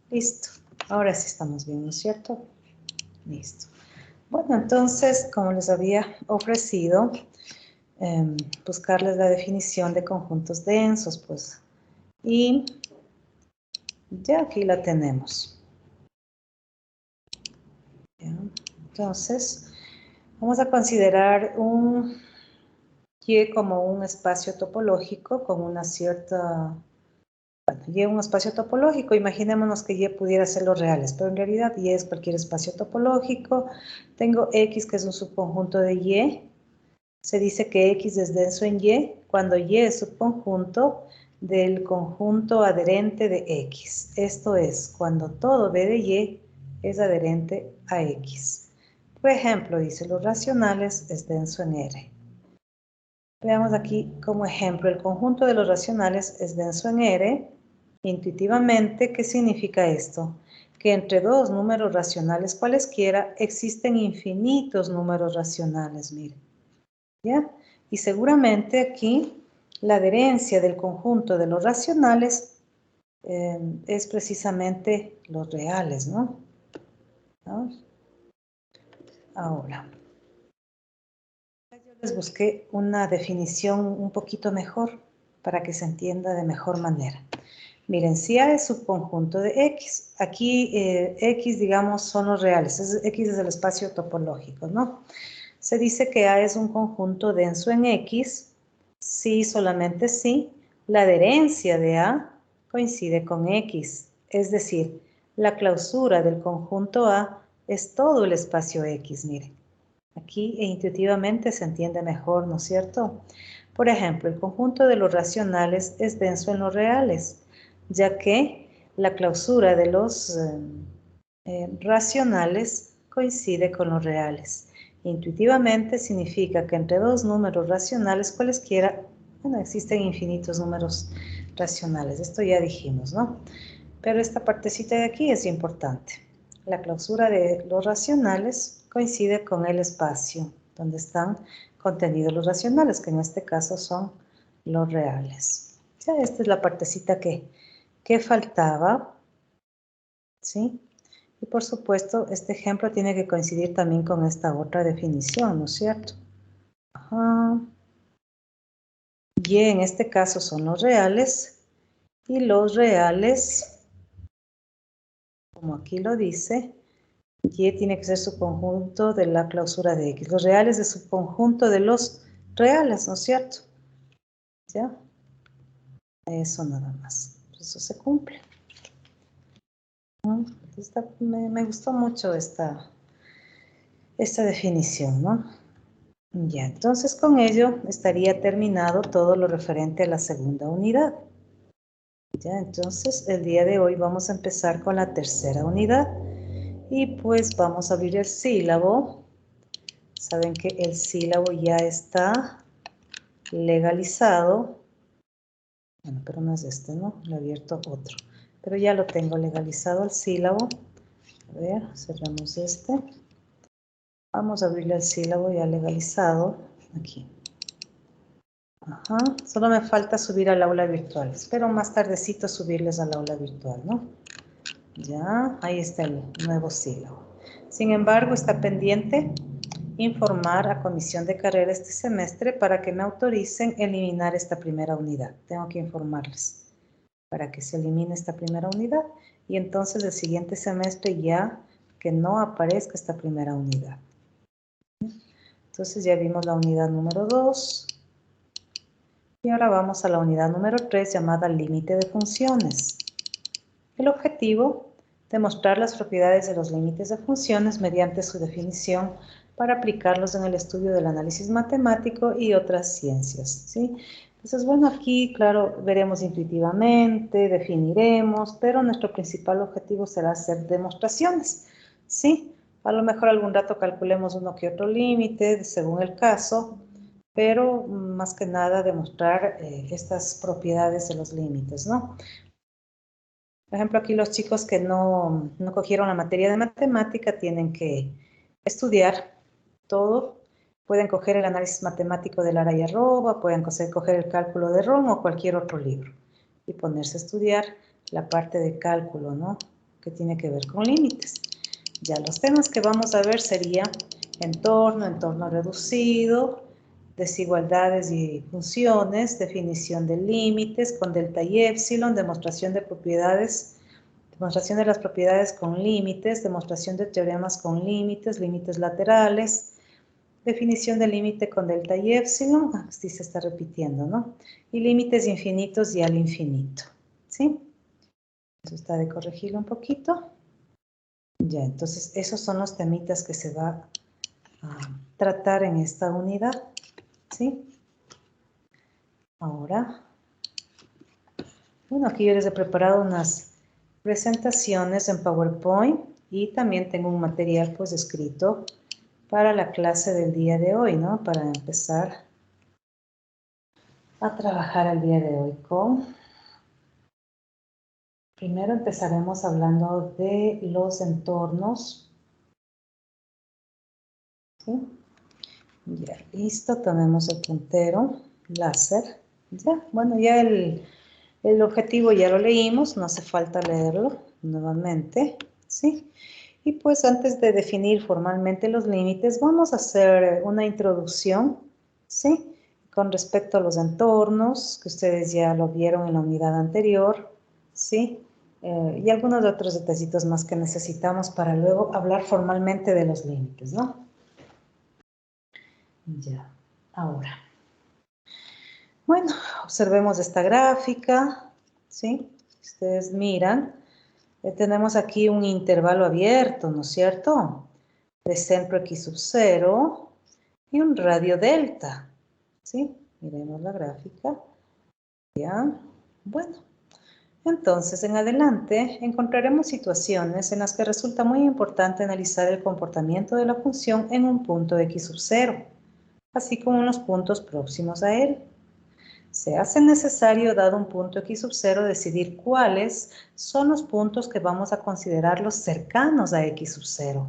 Listo. Ahora sí estamos bien, ¿no es cierto? Listo. Bueno, entonces, como les había ofrecido, buscarles la definición de conjuntos densos, pues, y ya aquí la tenemos. ¿Ya? Entonces, vamos a considerar un Y como un espacio topológico con una cierta... Bueno, Y es un espacio topológico, imaginémonos que Y pudiera ser los reales, pero en realidad Y es cualquier espacio topológico. Tengo X, que es un subconjunto de Y. Se dice que X es denso en Y cuando Y es subconjunto del conjunto adherente de X. Esto es, cuando todo B de Y es adherente a X. Por ejemplo, dice, los racionales es denso en R. Veamos aquí como ejemplo, el conjunto de los racionales es denso en R. Intuitivamente, ¿qué significa esto? Que entre dos números racionales cualesquiera existen infinitos números racionales, miren. ¿Ya? Y seguramente aquí la adherencia del conjunto de los racionales es precisamente los reales, ¿no? Ahora, yo les busqué una definición un poquito mejor para que se entienda de mejor manera. Miren, si A es subconjunto de X, aquí X, digamos, son los reales, X es el espacio topológico, ¿no? Se dice que A es un conjunto denso en X, si, solamente si, la adherencia de A coincide con X, es decir, la clausura del conjunto A es todo el espacio X, miren. Aquí intuitivamente se entiende mejor, ¿no es cierto? Por ejemplo, el conjunto de los racionales es denso en los reales, ya que la clausura de los racionales coincide con los reales. Intuitivamente significa que entre dos números racionales cualesquiera, bueno, existen infinitos números racionales, esto ya dijimos, ¿no? Pero esta partecita de aquí es importante. La clausura de los racionales coincide con el espacio donde están contenidos los racionales, que en este caso son los reales. Ya esta es la partecita que faltaba, ¿sí? Y por supuesto, este ejemplo tiene que coincidir también con esta otra definición, ¿no es cierto? Ajá. Y en este caso son los reales, y los reales, como aquí lo dice, Y tiene que ser subconjunto de la clausura de X. Los reales es subconjunto de los reales, ¿no es cierto? ¿Ya? Eso nada más. Eso se cumple. Me gustó mucho esta definición, ¿no? Ya, entonces con ello estaría terminado todo lo referente a la segunda unidad. Ya, entonces el día de hoy vamos a empezar con la tercera unidad. Y pues vamos a abrir el sílabo. Saben que el sílabo ya está legalizado. Bueno, pero no es este, ¿no? Le he abierto otro. Pero ya lo tengo legalizado el sílabo. A ver, cerramos este. Vamos a abrirle el sílabo ya legalizado. Aquí. Ajá. Solo me falta subir al aula virtual. Espero más tardecito subirles al aula virtual, ¿no? Ya, ahí está el nuevo sílabo. Sin embargo, está pendiente informar a comisión de carrera este semestre para que me autoricen eliminar esta primera unidad. Tengo que informarles para que se elimine esta primera unidad y entonces el siguiente semestre ya que no aparezca esta primera unidad. Entonces ya vimos la unidad número 2 y ahora vamos a la unidad número 3 llamada límite de funciones. El objetivo, demostrar las propiedades de los límites de funciones mediante su definición para aplicarlos en el estudio del análisis matemático y otras ciencias, ¿sí? Entonces, bueno, aquí, claro, veremos intuitivamente, definiremos, pero nuestro principal objetivo será hacer demostraciones, ¿sí? A lo mejor algún rato calculemos uno que otro límite, según el caso, pero más que nada demostrar estas propiedades de los límites, ¿no? Por ejemplo, aquí los chicos que no cogieron la materia de matemática tienen que estudiar todo. Pueden coger el análisis matemático de Lara y Arroba, pueden coger el cálculo de Ron o cualquier otro libro y ponerse a estudiar la parte de cálculo, ¿no? que tiene que ver con límites. Ya los temas que vamos a ver serían entorno, entorno reducido, desigualdades y funciones, definición de límites con delta y épsilon, demostración de propiedades, demostración de las propiedades con límites, demostración de teoremas con límites, límites laterales, definición del límite con delta y épsilon, así se está repitiendo, ¿no? Y límites infinitos y al infinito, ¿sí? Eso está de corregirlo un poquito. Ya, entonces esos son los temitas que se va a tratar en esta unidad, ¿sí? Ahora, bueno, aquí yo les he preparado unas presentaciones en PowerPoint y también tengo un material pues escrito para la clase del día de hoy, ¿no? Para empezar a trabajar el día de hoy con... Primero empezaremos hablando de los entornos, ¿sí? Ya, listo, tomemos el puntero, láser, ya, bueno, ya el objetivo ya lo leímos, no hace falta leerlo nuevamente, ¿sí? Y pues antes de definir formalmente los límites, vamos a hacer una introducción, ¿sí? Con respecto a los entornos, que ustedes ya lo vieron en la unidad anterior, ¿sí? Y algunos otros detallitos más que necesitamos para luego hablar formalmente de los límites, ¿no? Ya, ahora. Bueno, observemos esta gráfica, ¿sí? Ustedes miran, tenemos aquí un intervalo abierto, ¿no es cierto? De centro x sub 0 y un radio delta, ¿sí? Miremos la gráfica. Ya, bueno. Entonces, en adelante, encontraremos situaciones en las que resulta muy importante analizar el comportamiento de la función en un punto x sub 0, así como en los puntos próximos a él. Se hace necesario, dado un punto x sub 0, decidir cuáles son los puntos que vamos a considerar los cercanos a x sub 0,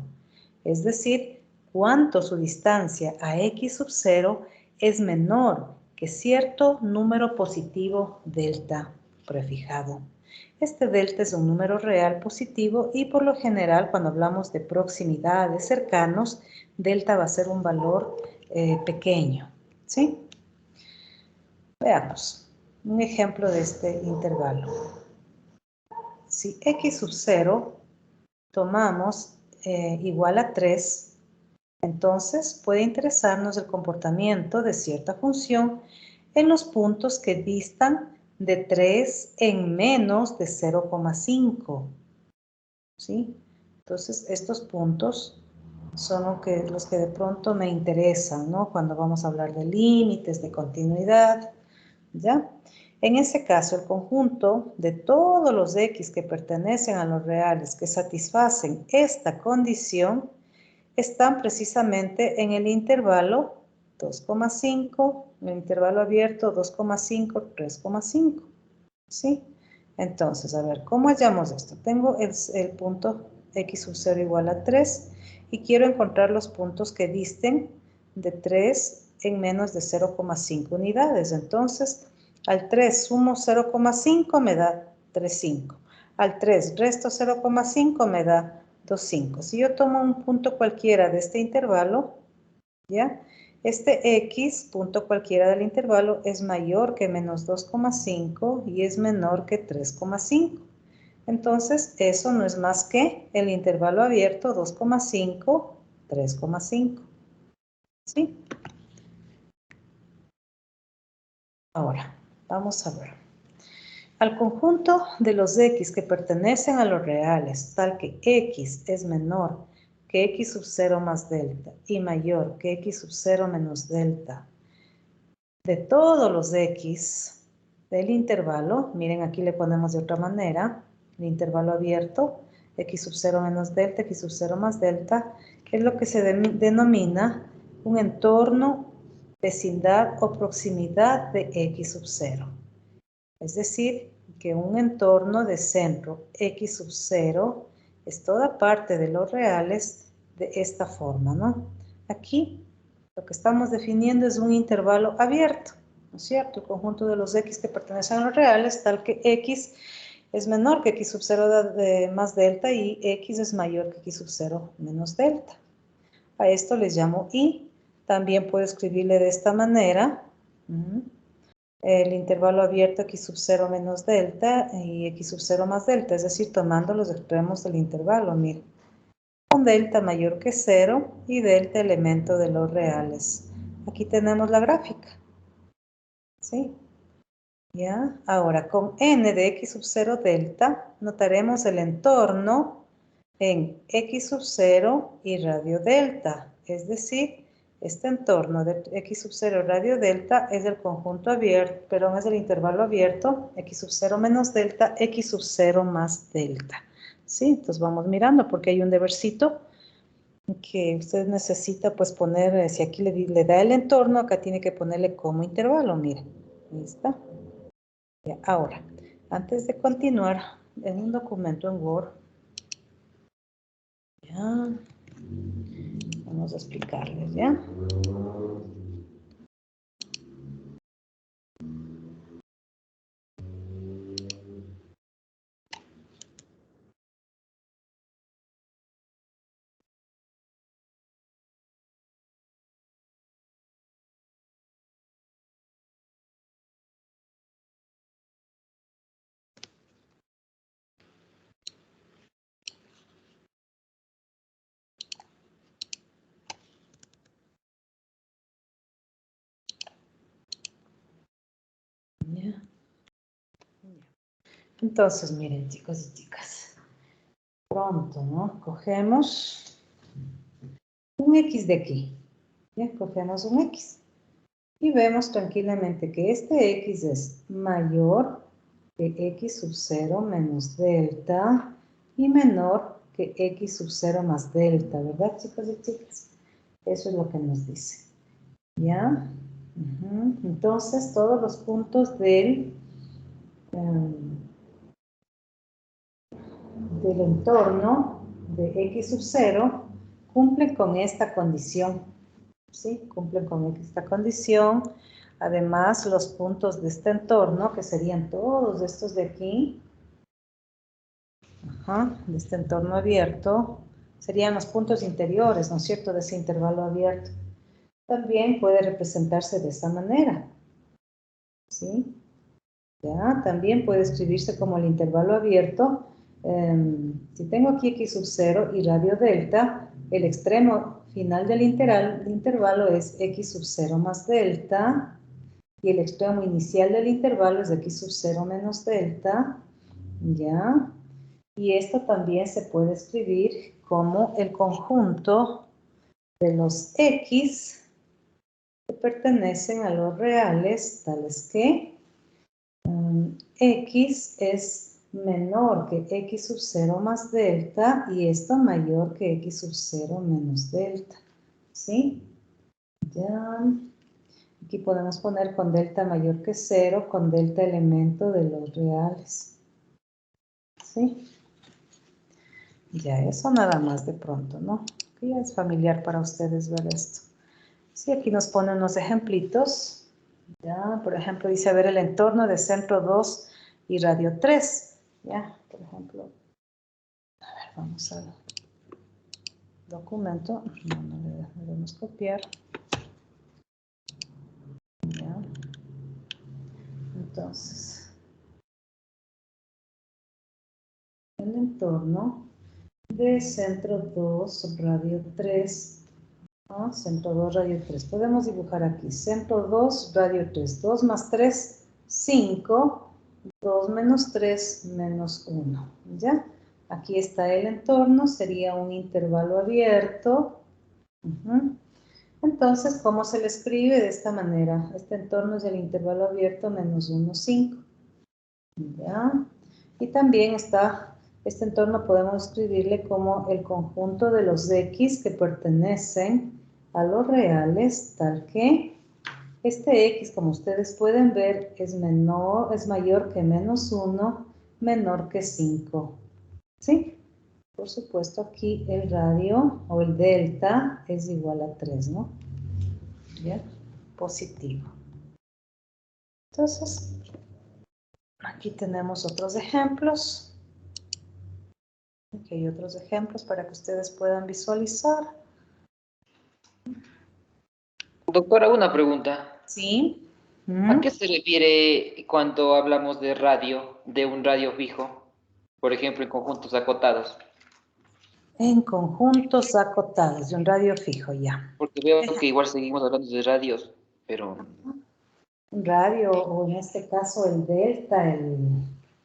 es decir, cuánto su distancia a x sub 0 es menor que cierto número positivo delta prefijado. Este delta es un número real positivo y por lo general cuando hablamos de proximidades cercanos, delta va a ser un valor pequeño, ¿sí? Veamos un ejemplo de este intervalo. Si x sub 0 tomamos igual a 3, entonces puede interesarnos el comportamiento de cierta función en los puntos que distan de 3 en menos de 0,5. ¿Sí? Entonces estos puntos son los que de pronto me interesan, ¿no? Cuando vamos a hablar de límites, de continuidad, ¿ya? En ese caso, el conjunto de todos los x que pertenecen a los reales que satisfacen esta condición están precisamente en el intervalo 2,5, en el intervalo abierto 2,5, 3,5, ¿sí? Entonces, a ver, ¿cómo hallamos esto? Tengo el punto x sub 0 igual a 3 y quiero encontrar los puntos que disten de 3 en menos de 0,5 unidades. Entonces, al 3 sumo 0,5 me da 3,5. Al 3 resto 0,5 me da 2,5. Si yo tomo un punto cualquiera de este intervalo, ¿ya? Este x, punto cualquiera del intervalo, es mayor que menos 2,5 y es menor que 3,5. Entonces, eso no es más que el intervalo abierto 2,5, 3,5. ¿Sí? Ahora, vamos a ver. Al conjunto de los x que pertenecen a los reales, tal que x es menor que x sub 0 más delta y mayor que x sub 0 menos delta, de todos los x del intervalo, miren aquí le ponemos de otra manera, el intervalo abierto, x sub 0 menos delta, x sub 0 más delta, es lo que se denomina un entorno, vecindad o proximidad de x sub 0. Es decir, que un entorno de centro x sub 0 es toda parte de los reales de esta forma, ¿no? Aquí lo que estamos definiendo es un intervalo abierto, ¿no es cierto? El conjunto de los x que pertenecen a los reales, tal que x es menor que x sub 0 más delta y x es mayor que x sub 0 menos delta. A esto les llamo y. También puedo escribirle de esta manera. El intervalo abierto x sub 0 menos delta y x sub 0 más delta, es decir, tomando los extremos del intervalo, miren. Con delta mayor que 0 y delta elemento de los reales. Aquí tenemos la gráfica. ¿Sí? ¿Ya? Ahora, con n de x sub 0 delta, notaremos el entorno en x sub 0 y radio delta. Es decir, este entorno de x sub 0 radio delta es el conjunto abierto, perdón, es el intervalo abierto, x sub 0 menos delta, x sub 0 más delta. ¿Sí? Entonces vamos mirando porque hay un debercito que usted necesita pues poner, si aquí le da el entorno, acá tiene que ponerle como intervalo, miren. Ahí está. Ya, ahora, antes de continuar, en un documento en Word, ya, vamos a explicarles, ¿ya? Ya. Entonces, miren, chicos y chicas, pronto, ¿no? Cogemos un X de aquí, ¿ya? Cogemos un X y vemos tranquilamente que este X es mayor que X sub 0 menos delta y menor que X sub 0 más delta, ¿verdad, chicos y chicas? Eso es lo que nos dice, ¿ya? Entonces, todos los puntos del entorno de x sub 0 cumplen con esta condición. ¿Sí? Cumplen con esta condición. Además, los puntos de este entorno, que serían todos estos de aquí, de este entorno abierto, serían los puntos interiores, ¿no es cierto?, de ese intervalo abierto. También puede representarse de esta manera. ¿Sí? ¿Ya? También puede escribirse como el intervalo abierto. Si tengo aquí x sub 0 y radio delta, el extremo final del intervalo es x sub 0 más delta, y el extremo inicial del intervalo es x sub 0 menos delta, ¿ya? Y esto también se puede escribir como el conjunto de los x que pertenecen a los reales, tales que x es menor que x sub 0 más delta y esto mayor que x sub 0 menos delta. ¿Sí? Ya. Aquí podemos poner con delta mayor que 0, con delta elemento de los reales. ¿Sí? Ya, eso nada más de pronto, ¿no? Que ya es familiar para ustedes ver esto. Sí, aquí nos pone unos ejemplitos. Ya, por ejemplo, dice, a ver, el entorno de centro 2 y radio 3. Ya, por ejemplo. A ver, vamos al documento. No le debemos copiar. Ya. Entonces, el entorno de centro 2, radio 3. ¿No? Centro 2, radio 3. Podemos dibujar aquí. Centro 2, radio 3. 2 más 3, 5. 2 menos 3, menos 1. ¿Ya? Aquí está el entorno. Sería un intervalo abierto. Entonces, ¿cómo se le escribe? De esta manera. Este entorno es el intervalo abierto menos 1, 5. ¿Ya? Y también está... Este entorno podemos escribirle como el conjunto de los x que pertenecen a los reales, tal que este x, como ustedes pueden ver, es mayor que menos 1, menor que 5. ¿Sí? Por supuesto, aquí el radio o el delta es igual a 3, ¿no? ¿Ya? Positivo. Entonces, Aquí tenemos otros ejemplos. Aquí hay otros ejemplos para que ustedes puedan visualizar. Doctora, una pregunta. Sí. ¿A qué se refiere cuando hablamos de radio, de un radio fijo? Por ejemplo, en conjuntos acotados. En conjuntos acotados de un radio fijo, ya. Porque veo que igual seguimos hablando de radios, pero... Un radio, o en este caso el delta,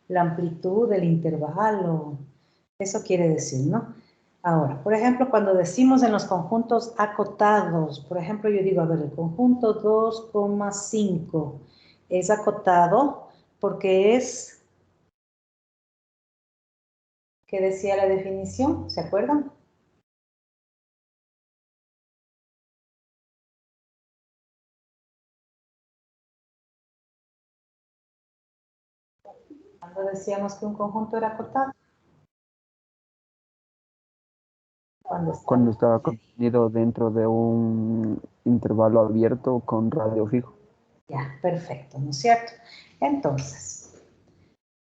la amplitud, el intervalo, eso quiere decir, ¿no? Ahora, por ejemplo, cuando decimos en los conjuntos acotados, por ejemplo, yo digo, a ver, el conjunto 2,5 es acotado porque es, ¿qué decía la definición? ¿Se acuerdan? Cuando decíamos que un conjunto era acotado. Cuando estaba contenido dentro de un intervalo abierto con radio fijo. Ya, perfecto, ¿no es cierto? Entonces,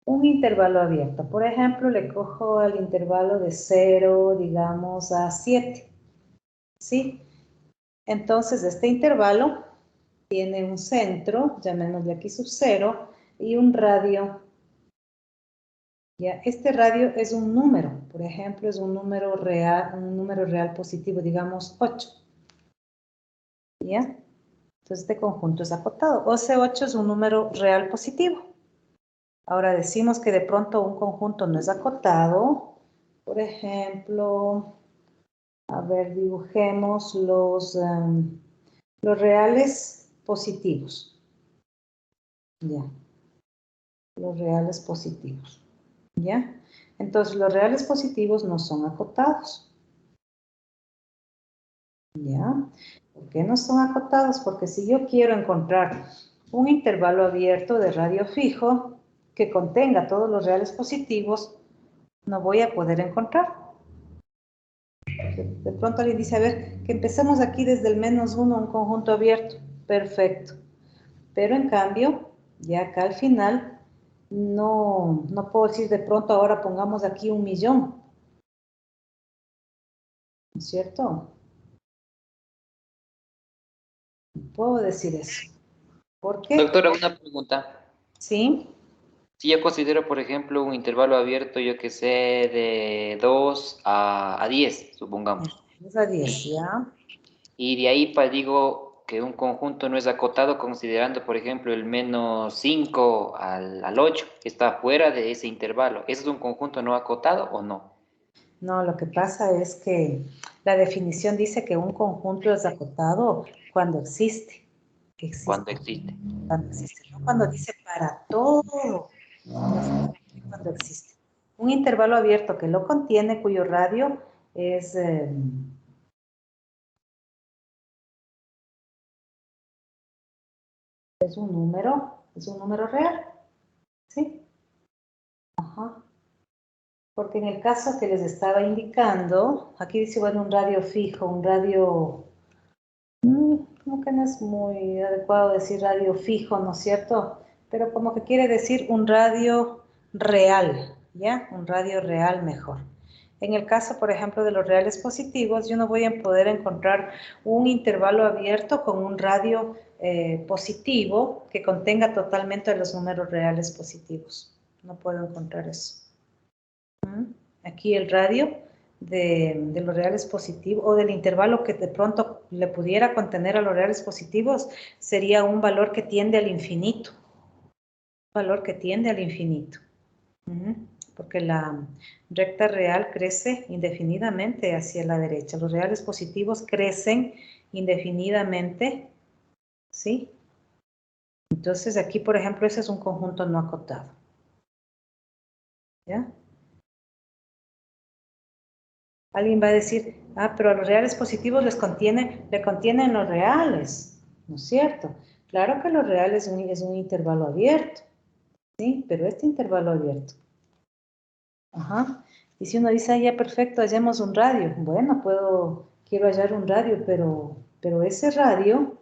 un intervalo abierto. Por ejemplo, le cojo al intervalo de 0, digamos, a 7. ¿Sí? Entonces, este intervalo tiene un centro, llamémosle aquí sub 0, y un radio. ¿Ya? Este radio es un número. Por ejemplo, es un número real positivo, digamos 8. ¿Ya? Entonces, este conjunto es acotado. O sea, 8 es un número real positivo. Ahora decimos que de pronto un conjunto no es acotado. Por ejemplo, a ver, dibujemos los reales positivos. Ya, los reales positivos. ¿Ya? Entonces, los reales positivos no son acotados. ¿Ya? ¿Por qué no son acotados? Porque si yo quiero encontrar un intervalo abierto de radio fijo que contenga todos los reales positivos, no voy a poder encontrar. De pronto alguien dice, a ver, que empecemos aquí desde el -1, un conjunto abierto. Perfecto. Pero en cambio, ya acá al final, no puedo decir de pronto ahora pongamos aquí 1.000.000. ¿No es cierto? No puedo decir eso. ¿Por qué? Doctora, una pregunta. Sí. Si yo considero, por ejemplo, un intervalo abierto, yo que sé, de 2 a 10, supongamos. Es a 10, ¿ya? Y de ahí digo que un conjunto no es acotado considerando, por ejemplo, el -5 al 8, que está fuera de ese intervalo. ¿Eso es un conjunto no acotado o no? No, lo que pasa es que la definición dice que un conjunto es acotado cuando existe. Cuando Existe. existe. Cuando existe, no cuando dice para todo, no solamente cuando existe. Un intervalo abierto que lo contiene, cuyo radio es un número real, ¿sí? Ajá. Porque en el caso que les estaba indicando, aquí dice, bueno, un radio fijo, un radio, como que no es muy adecuado decir radio fijo, ¿no es cierto? Pero como que quiere decir un radio real, ¿ya? Un radio real mejor. En el caso, por ejemplo, de los reales positivos, yo no voy a poder encontrar un intervalo abierto con un radio positivo que contenga totalmente los números reales positivos. No puedo encontrar eso. Aquí el radio de los reales positivos o del intervalo que de pronto le pudiera contener a los reales positivos sería un valor que tiende al infinito. Un valor que tiende al infinito. Porque la recta real crece indefinidamente hacia la derecha. Los reales positivos crecen indefinidamente, ¿sí? Entonces aquí, por ejemplo, ese es un conjunto no acotado. ¿Ya? Alguien va a decir, pero a los reales positivos le contienen los reales, ¿no es cierto? Claro que los reales es un intervalo abierto, ¿sí? Pero este intervalo abierto. Ajá. Y si uno dice, ya perfecto, hallemos un radio. Bueno, quiero hallar un radio, pero ese radio,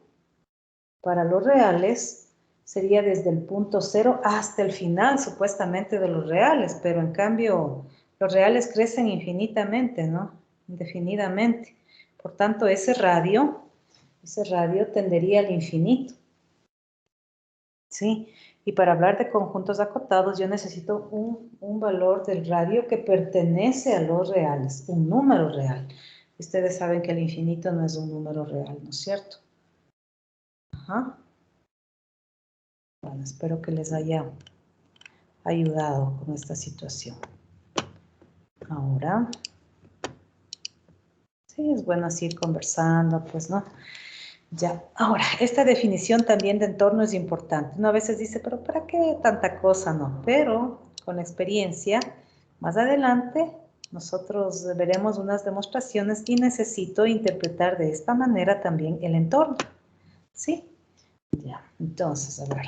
para los reales, sería desde el punto 0 hasta el final, supuestamente, de los reales, pero en cambio, los reales crecen infinitamente, ¿no? Indefinidamente. Por tanto, ese radio tendería al infinito. ¿Sí? Y para hablar de conjuntos acotados, yo necesito un valor del radio que pertenece a los reales, un número real. Ustedes saben que el infinito no es un número real, ¿no es cierto? Ajá. Bueno, espero que les haya ayudado con esta situación. Ahora, sí, es bueno así ir conversando, pues, ¿no? Ya, ahora, esta definición también de entorno es importante. Uno a veces dice, pero ¿para qué tanta cosa? No, pero con experiencia, más adelante, nosotros veremos unas demostraciones y necesito interpretar de esta manera también el entorno. ¿Sí? Ya, entonces, a ver.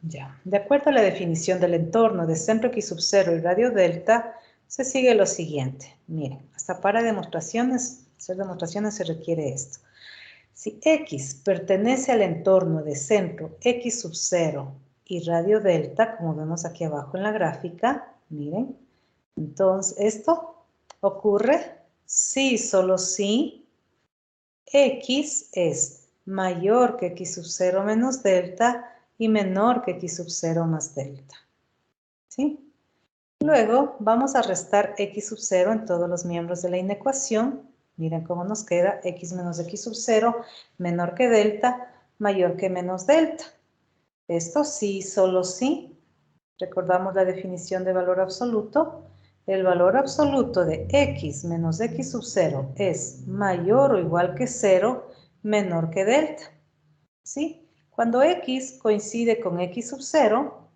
Ya, de acuerdo a la definición del entorno de centro X sub 0 y radio delta, se sigue lo siguiente. Miren, hasta para demostraciones, hacer demostraciones se requiere esto. Si X pertenece al entorno de centro X sub 0 y radio delta, como vemos aquí abajo en la gráfica, miren, entonces esto ocurre si, solo si, X es mayor que X sub 0 menos delta y menor que X sub 0 más delta. ¿Sí? Luego vamos a restar X sub 0 en todos los miembros de la inecuación. Miren cómo nos queda X menos X sub 0 menor que delta, mayor que menos delta. Esto sí, solo sí. Recordamos la definición de valor absoluto. El valor absoluto de X menos X sub 0 es mayor o igual que 0 menor que delta. ¿Sí? Cuando X coincide con X sub 0,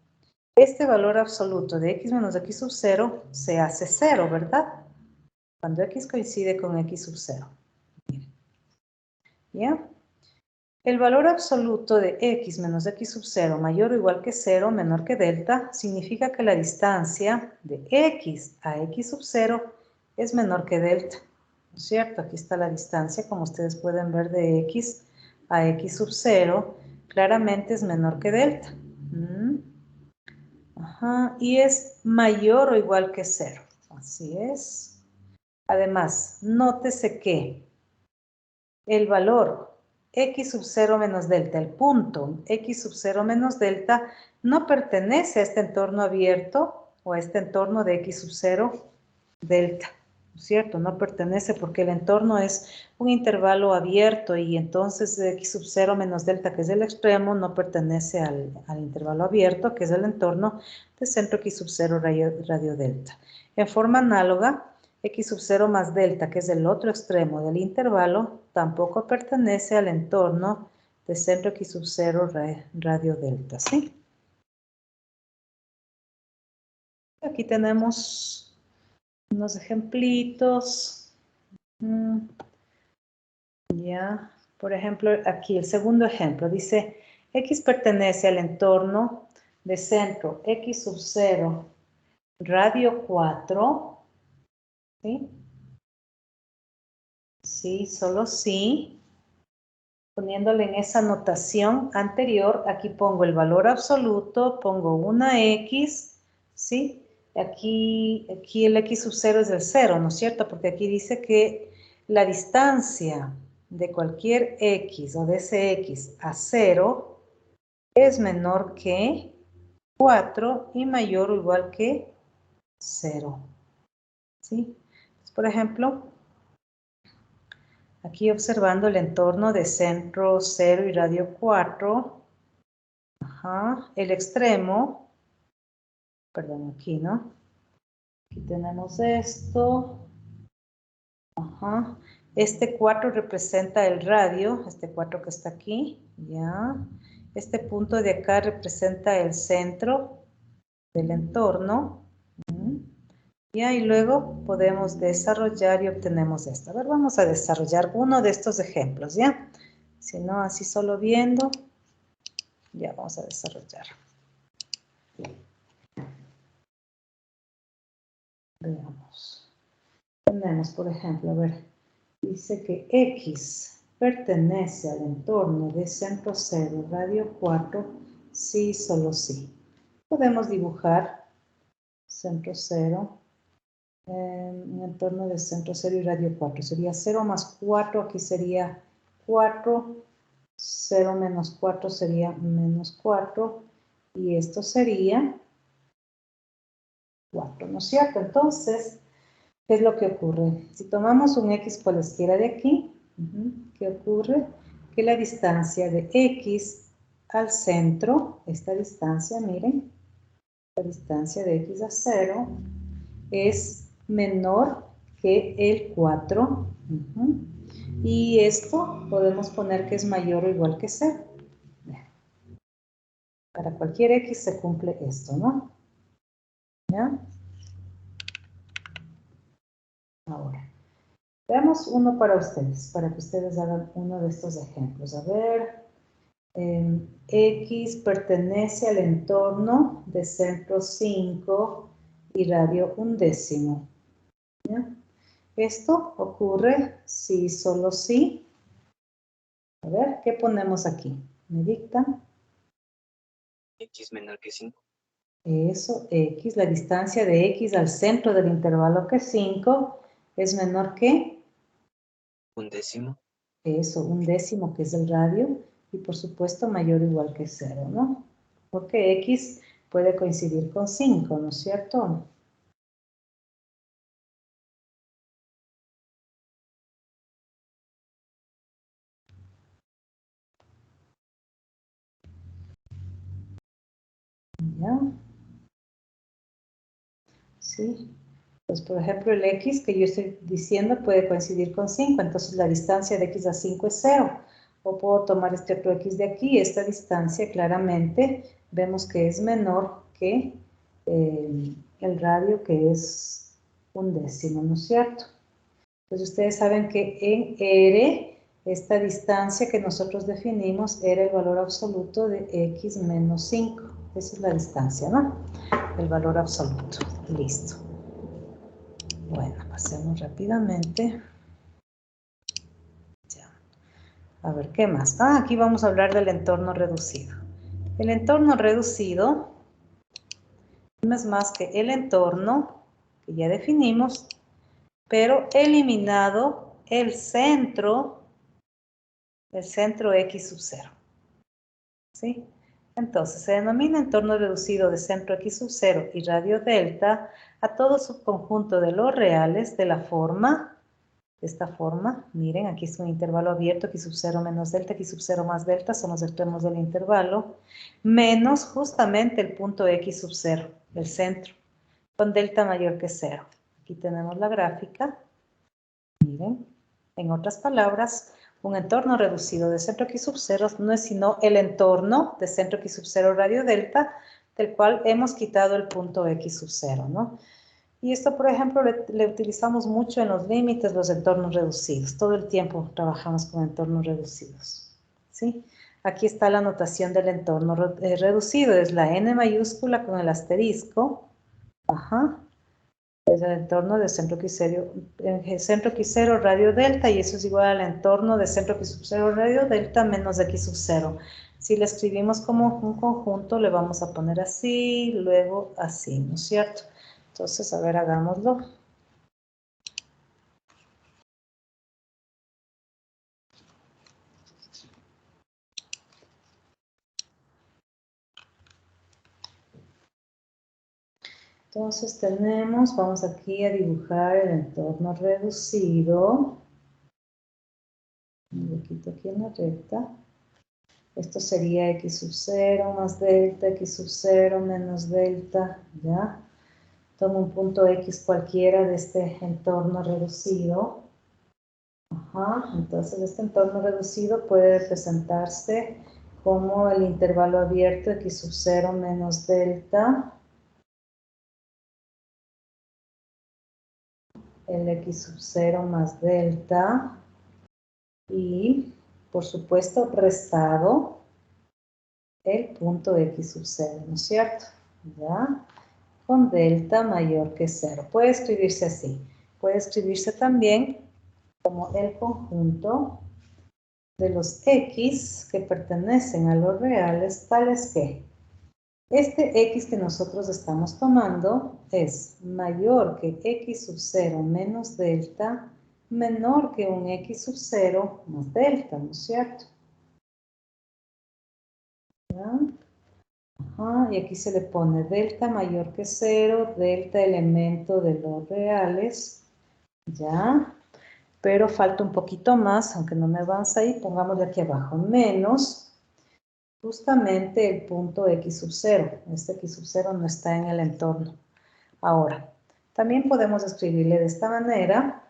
este valor absoluto de X menos X sub 0 se hace 0, ¿verdad? Cuando X coincide con X sub 0. ¿Ya? El valor absoluto de X menos X sub 0 mayor o igual que 0 menor que delta significa que la distancia de X a X sub 0 es menor que delta. ¿No es cierto? Aquí está la distancia, como ustedes pueden ver, de X a X sub 0. Claramente es menor que delta. Ajá, y es mayor o igual que 0. Así es. Además, nótese que el valor X sub 0 menos delta, el punto X sub 0 menos delta, no pertenece a este entorno abierto o a este entorno de X sub 0 delta. ¿No es cierto? No pertenece porque el entorno es un intervalo abierto y entonces X sub 0 menos delta, que es el extremo, no pertenece al intervalo abierto, que es el entorno de centro X sub 0 radio delta. En forma análoga, X sub 0 más delta, que es el otro extremo del intervalo, tampoco pertenece al entorno de centro X sub 0 radio delta, ¿sí? Aquí tenemos unos ejemplitos. Ya, por ejemplo, aquí el segundo ejemplo dice, X pertenece al entorno de centro X sub 0 radio 4, ¿sí? Sí, solo sí. Poniéndole en esa notación anterior, aquí pongo el valor absoluto, pongo una X, ¿sí? Aquí el X sub 0 es el 0, ¿no es cierto? Porque aquí dice que la distancia de cualquier X o de ese X a 0 es menor que 4 y mayor o igual que 0, ¿sí? Entonces, por ejemplo, aquí observando el entorno de centro 0 y radio 4, ajá, el extremo, perdón, aquí, ¿no? Aquí tenemos esto, ajá, este 4 representa el radio, este 4 que está aquí, ya, este punto de acá representa el centro del entorno, ya, y luego podemos desarrollar y obtenemos esto. A ver, vamos a desarrollar uno de estos ejemplos, ¿ya? Si no, así solo viendo, ya vamos a desarrollar. Veamos. Tenemos, por ejemplo, a ver, dice que X pertenece al entorno de centro 0, radio 4, sí, solo sí. Podemos dibujar centro 0, un entorno de centro 0 y radio 4. Sería 0 más 4, aquí sería 4, 0 menos 4 sería menos 4, y esto sería 4, ¿no es cierto? Entonces, ¿qué es lo que ocurre? Si tomamos un X cualesquiera de aquí, ¿qué ocurre? Que la distancia de X al centro, esta distancia, miren, la distancia de X a 0 es menor que el 4. Y esto podemos poner que es mayor o igual que 0. Para cualquier X se cumple esto, ¿no? ¿Ya? Ahora, veamos uno para ustedes, para que ustedes hagan uno de estos ejemplos. A ver, X pertenece al entorno de centro 5 y radio 1/10. ¿Ya? Esto ocurre si, solo si. A ver, ¿qué ponemos aquí? ¿Me dictan? X menor que 5. Eso, X, la distancia de X al centro del intervalo que es 5 es menor que 1/10. eso, 1/10, que es el radio, y por supuesto mayor o igual que 0, ¿no? Porque X puede coincidir con 5, ¿no es cierto? ¿Ya? Sí. Pues por ejemplo el X que yo estoy diciendo puede coincidir con 5, entonces la distancia de X a 5 es 0. O puedo tomar este otro X de aquí, esta distancia claramente vemos que es menor que el radio, que es 1/10, ¿no es cierto? Entonces ustedes saben que en R, esta distancia que nosotros definimos era el valor absoluto de X menos 5. Esa es la distancia, ¿no? El valor absoluto. Listo. Bueno, pasemos rápidamente. Ya. A ver, ¿qué más? Aquí vamos a hablar del entorno reducido. El entorno reducido no es más que el entorno que ya definimos, pero eliminado el centro X sub 0. ¿Sí? Entonces, se denomina entorno reducido de centro X sub 0 y radio delta a todo subconjunto de los reales de la forma, de esta forma, miren, aquí es un intervalo abierto, X sub 0 menos delta, X sub 0 más delta, son los extremos del intervalo, menos justamente el punto X sub 0, el centro, con delta mayor que 0. Aquí tenemos la gráfica, miren, en otras palabras, un entorno reducido de centro X sub 0 no es sino el entorno de centro X sub 0 radio delta, del cual hemos quitado el punto X sub 0, ¿no? Y esto, por ejemplo, le utilizamos mucho en los límites, los entornos reducidos. Todo el tiempo trabajamos con entornos reducidos, ¿sí? Aquí está la notación del entorno reducido. Es la N mayúscula con el asterisco. Ajá. Es el entorno de centro X0 radio delta, y eso es igual al entorno de centro X sub 0 radio delta menos de X sub 0. Si le escribimos como un conjunto, le vamos a poner así, luego así, ¿no es cierto? Entonces, a ver, hagámoslo. Entonces tenemos, vamos aquí a dibujar el entorno reducido. Me lo quito aquí en la recta. Esto sería X sub 0 más delta, X sub 0 menos delta, ¿ya? Tomo un punto X cualquiera de este entorno reducido. Ajá, entonces este entorno reducido puede representarse como el intervalo abierto X sub 0 menos delta, el X sub 0 más delta, y por supuesto restado el punto X sub 0, ¿no es cierto? ¿Ya? con delta mayor que 0. Puede escribirse así. Puede escribirse también como el conjunto de los x que pertenecen a los reales, tales que este x que nosotros estamos tomando es mayor que x sub 0 menos delta, menor que un x sub 0 más delta, ¿no es cierto? ¿Ya? Ajá, y aquí se le pone delta mayor que 0, delta elemento de los reales, ¿ya? Pero falta un poquito más, aunque no me avanza ahí, pongámosle aquí abajo, menos justamente el punto x sub 0. Este x sub 0 no está en el entorno. Ahora, también podemos escribirle de esta manera.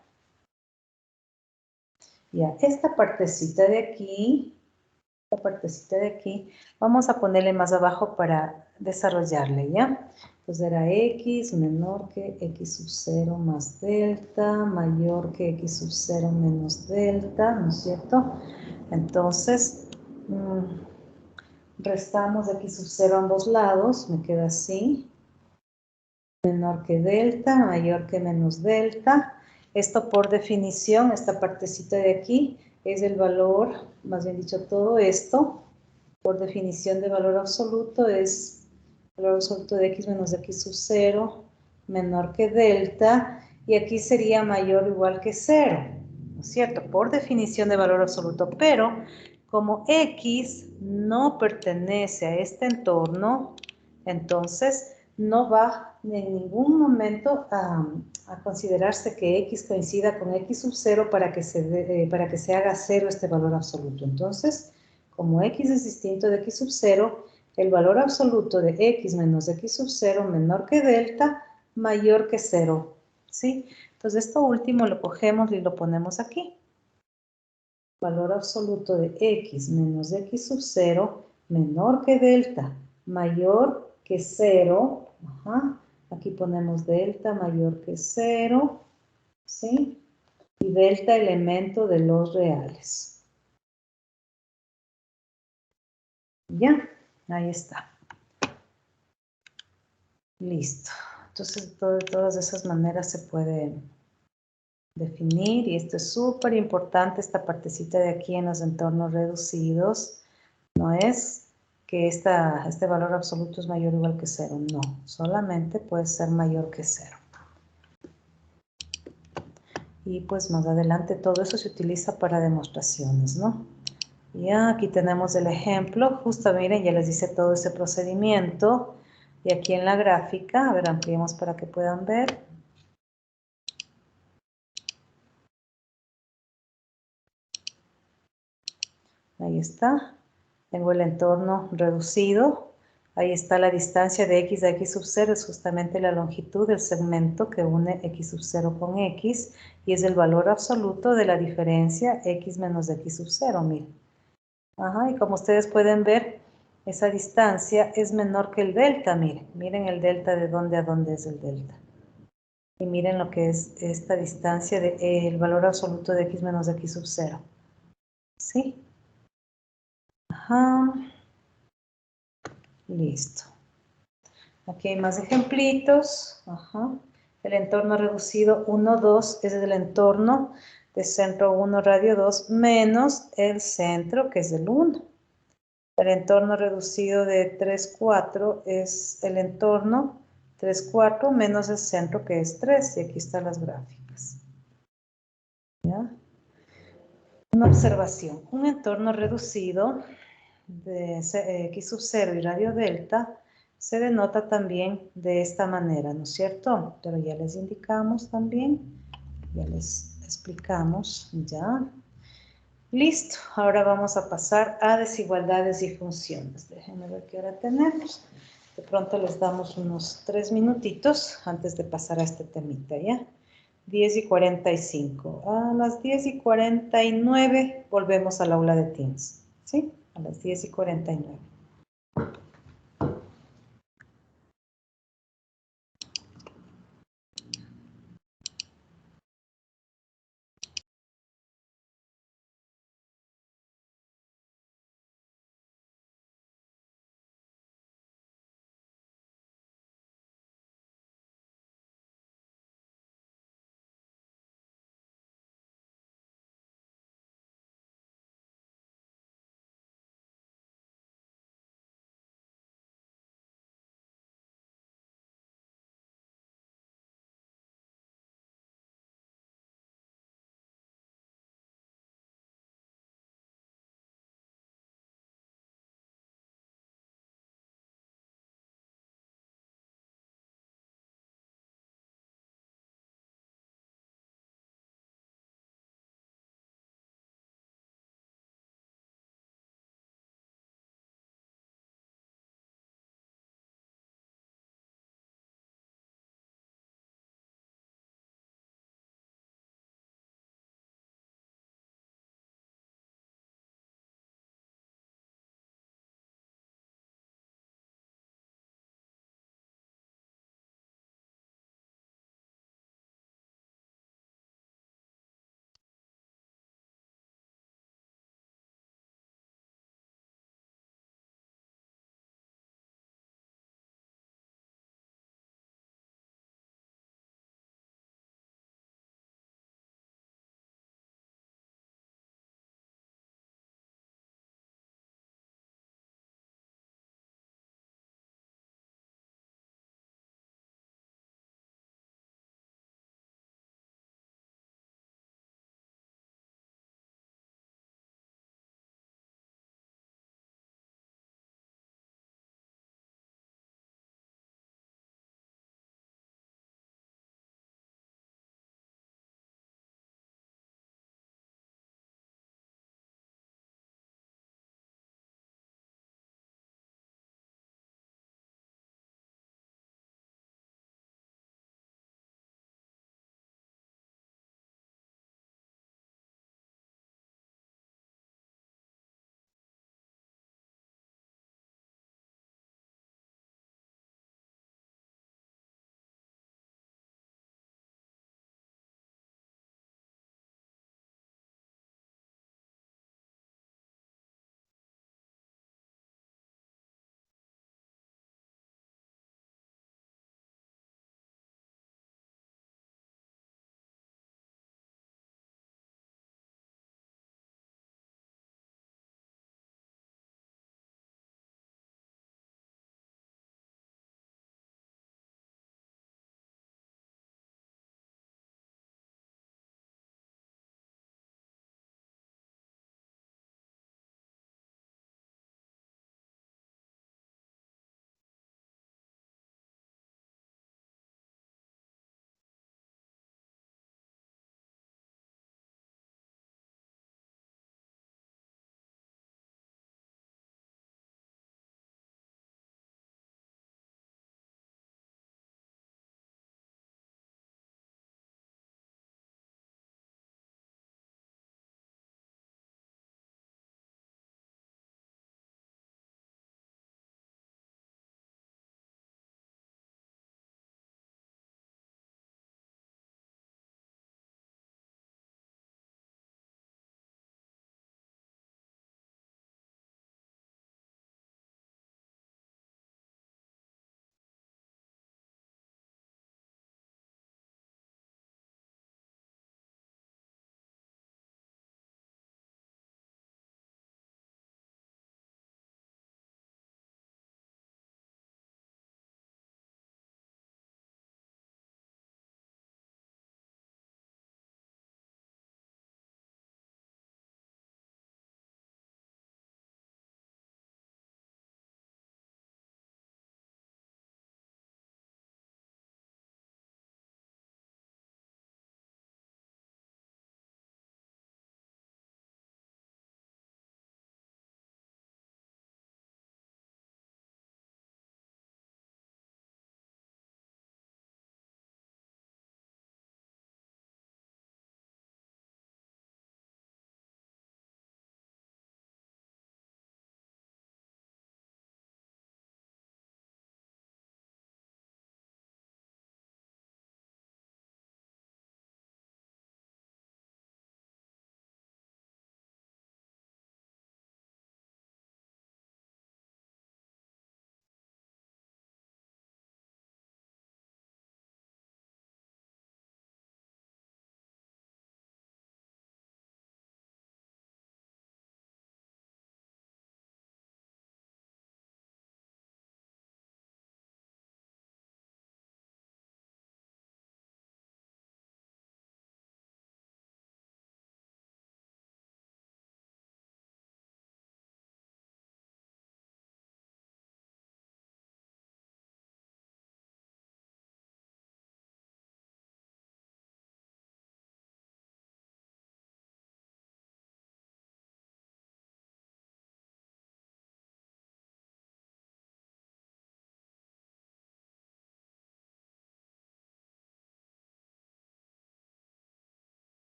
Ya, esta partecita de aquí, vamos a ponerle más abajo para desarrollarle, ¿ya? Entonces era x menor que x sub 0 más delta, mayor que x sub 0 menos delta, ¿no es cierto? Entonces, restamos x sub 0 a ambos lados, me queda así. Menor que delta, mayor que menos delta. Esto por definición, esta partecita de aquí, es el valor, más bien dicho, todo esto, por definición de valor absoluto, es el valor absoluto de x menos de x sub 0, menor que delta, y aquí sería mayor o igual que 0, ¿no es cierto? Por definición de valor absoluto, pero como x no pertenece a este entorno, entonces no va en ningún momento a considerarse que x coincida con x sub 0 para que se haga 0 este valor absoluto. Entonces, como x es distinto de x sub 0, el valor absoluto de x menos x sub 0 menor que delta, mayor que 0. ¿Sí? Entonces, esto último lo cogemos y lo ponemos aquí. Valor absoluto de x menos x sub 0 menor que delta, mayor que 0. Ajá. Aquí ponemos delta mayor que 0, ¿sí? Y delta elemento de los reales. Ya, ahí está. Listo. Entonces, de todas esas maneras se puede definir, y esto es súper importante, esta partecita de aquí en los entornos reducidos, no es que este valor absoluto es mayor o igual que 0, no, solamente puede ser mayor que 0. Y pues más adelante todo eso se utiliza para demostraciones, ¿no? Ya aquí tenemos el ejemplo, justo miren, ya les hice todo ese procedimiento, y aquí en la gráfica, a ver, ampliemos para que puedan ver. Ahí está. Tengo el entorno reducido. Ahí está la distancia de x a x sub 0. Es justamente la longitud del segmento que une x sub 0 con x. Y es el valor absoluto de la diferencia x menos x sub 0. Miren. Ajá, y como ustedes pueden ver, esa distancia es menor que el delta. Miren, miren el delta de dónde a dónde es el delta. Y miren lo que es esta distancia del valor absoluto de x menos x sub 0. ¿Sí? Ajá. Listo. Aquí hay más ejemplitos. Ajá. El entorno reducido 1, 2 es el entorno de centro 1, radio 2, menos el centro, que es el 1. El entorno reducido de 3, 4 es el entorno 3, 4 menos el centro, que es 3. Y aquí están las gráficas. ¿Ya? Una observación. Un entorno reducido de x sub 0 y radio delta se denota también de esta manera, ¿no es cierto? Pero ya les indicamos también, ya les explicamos, ya. Listo, ahora vamos a pasar a desigualdades y funciones. Déjenme ver qué hora tenemos. De pronto les damos unos 3 minutitos antes de pasar a este temita, ¿ya? 10:45. A las 10:49 volvemos al aula de Teams, ¿sí? A las 10:49.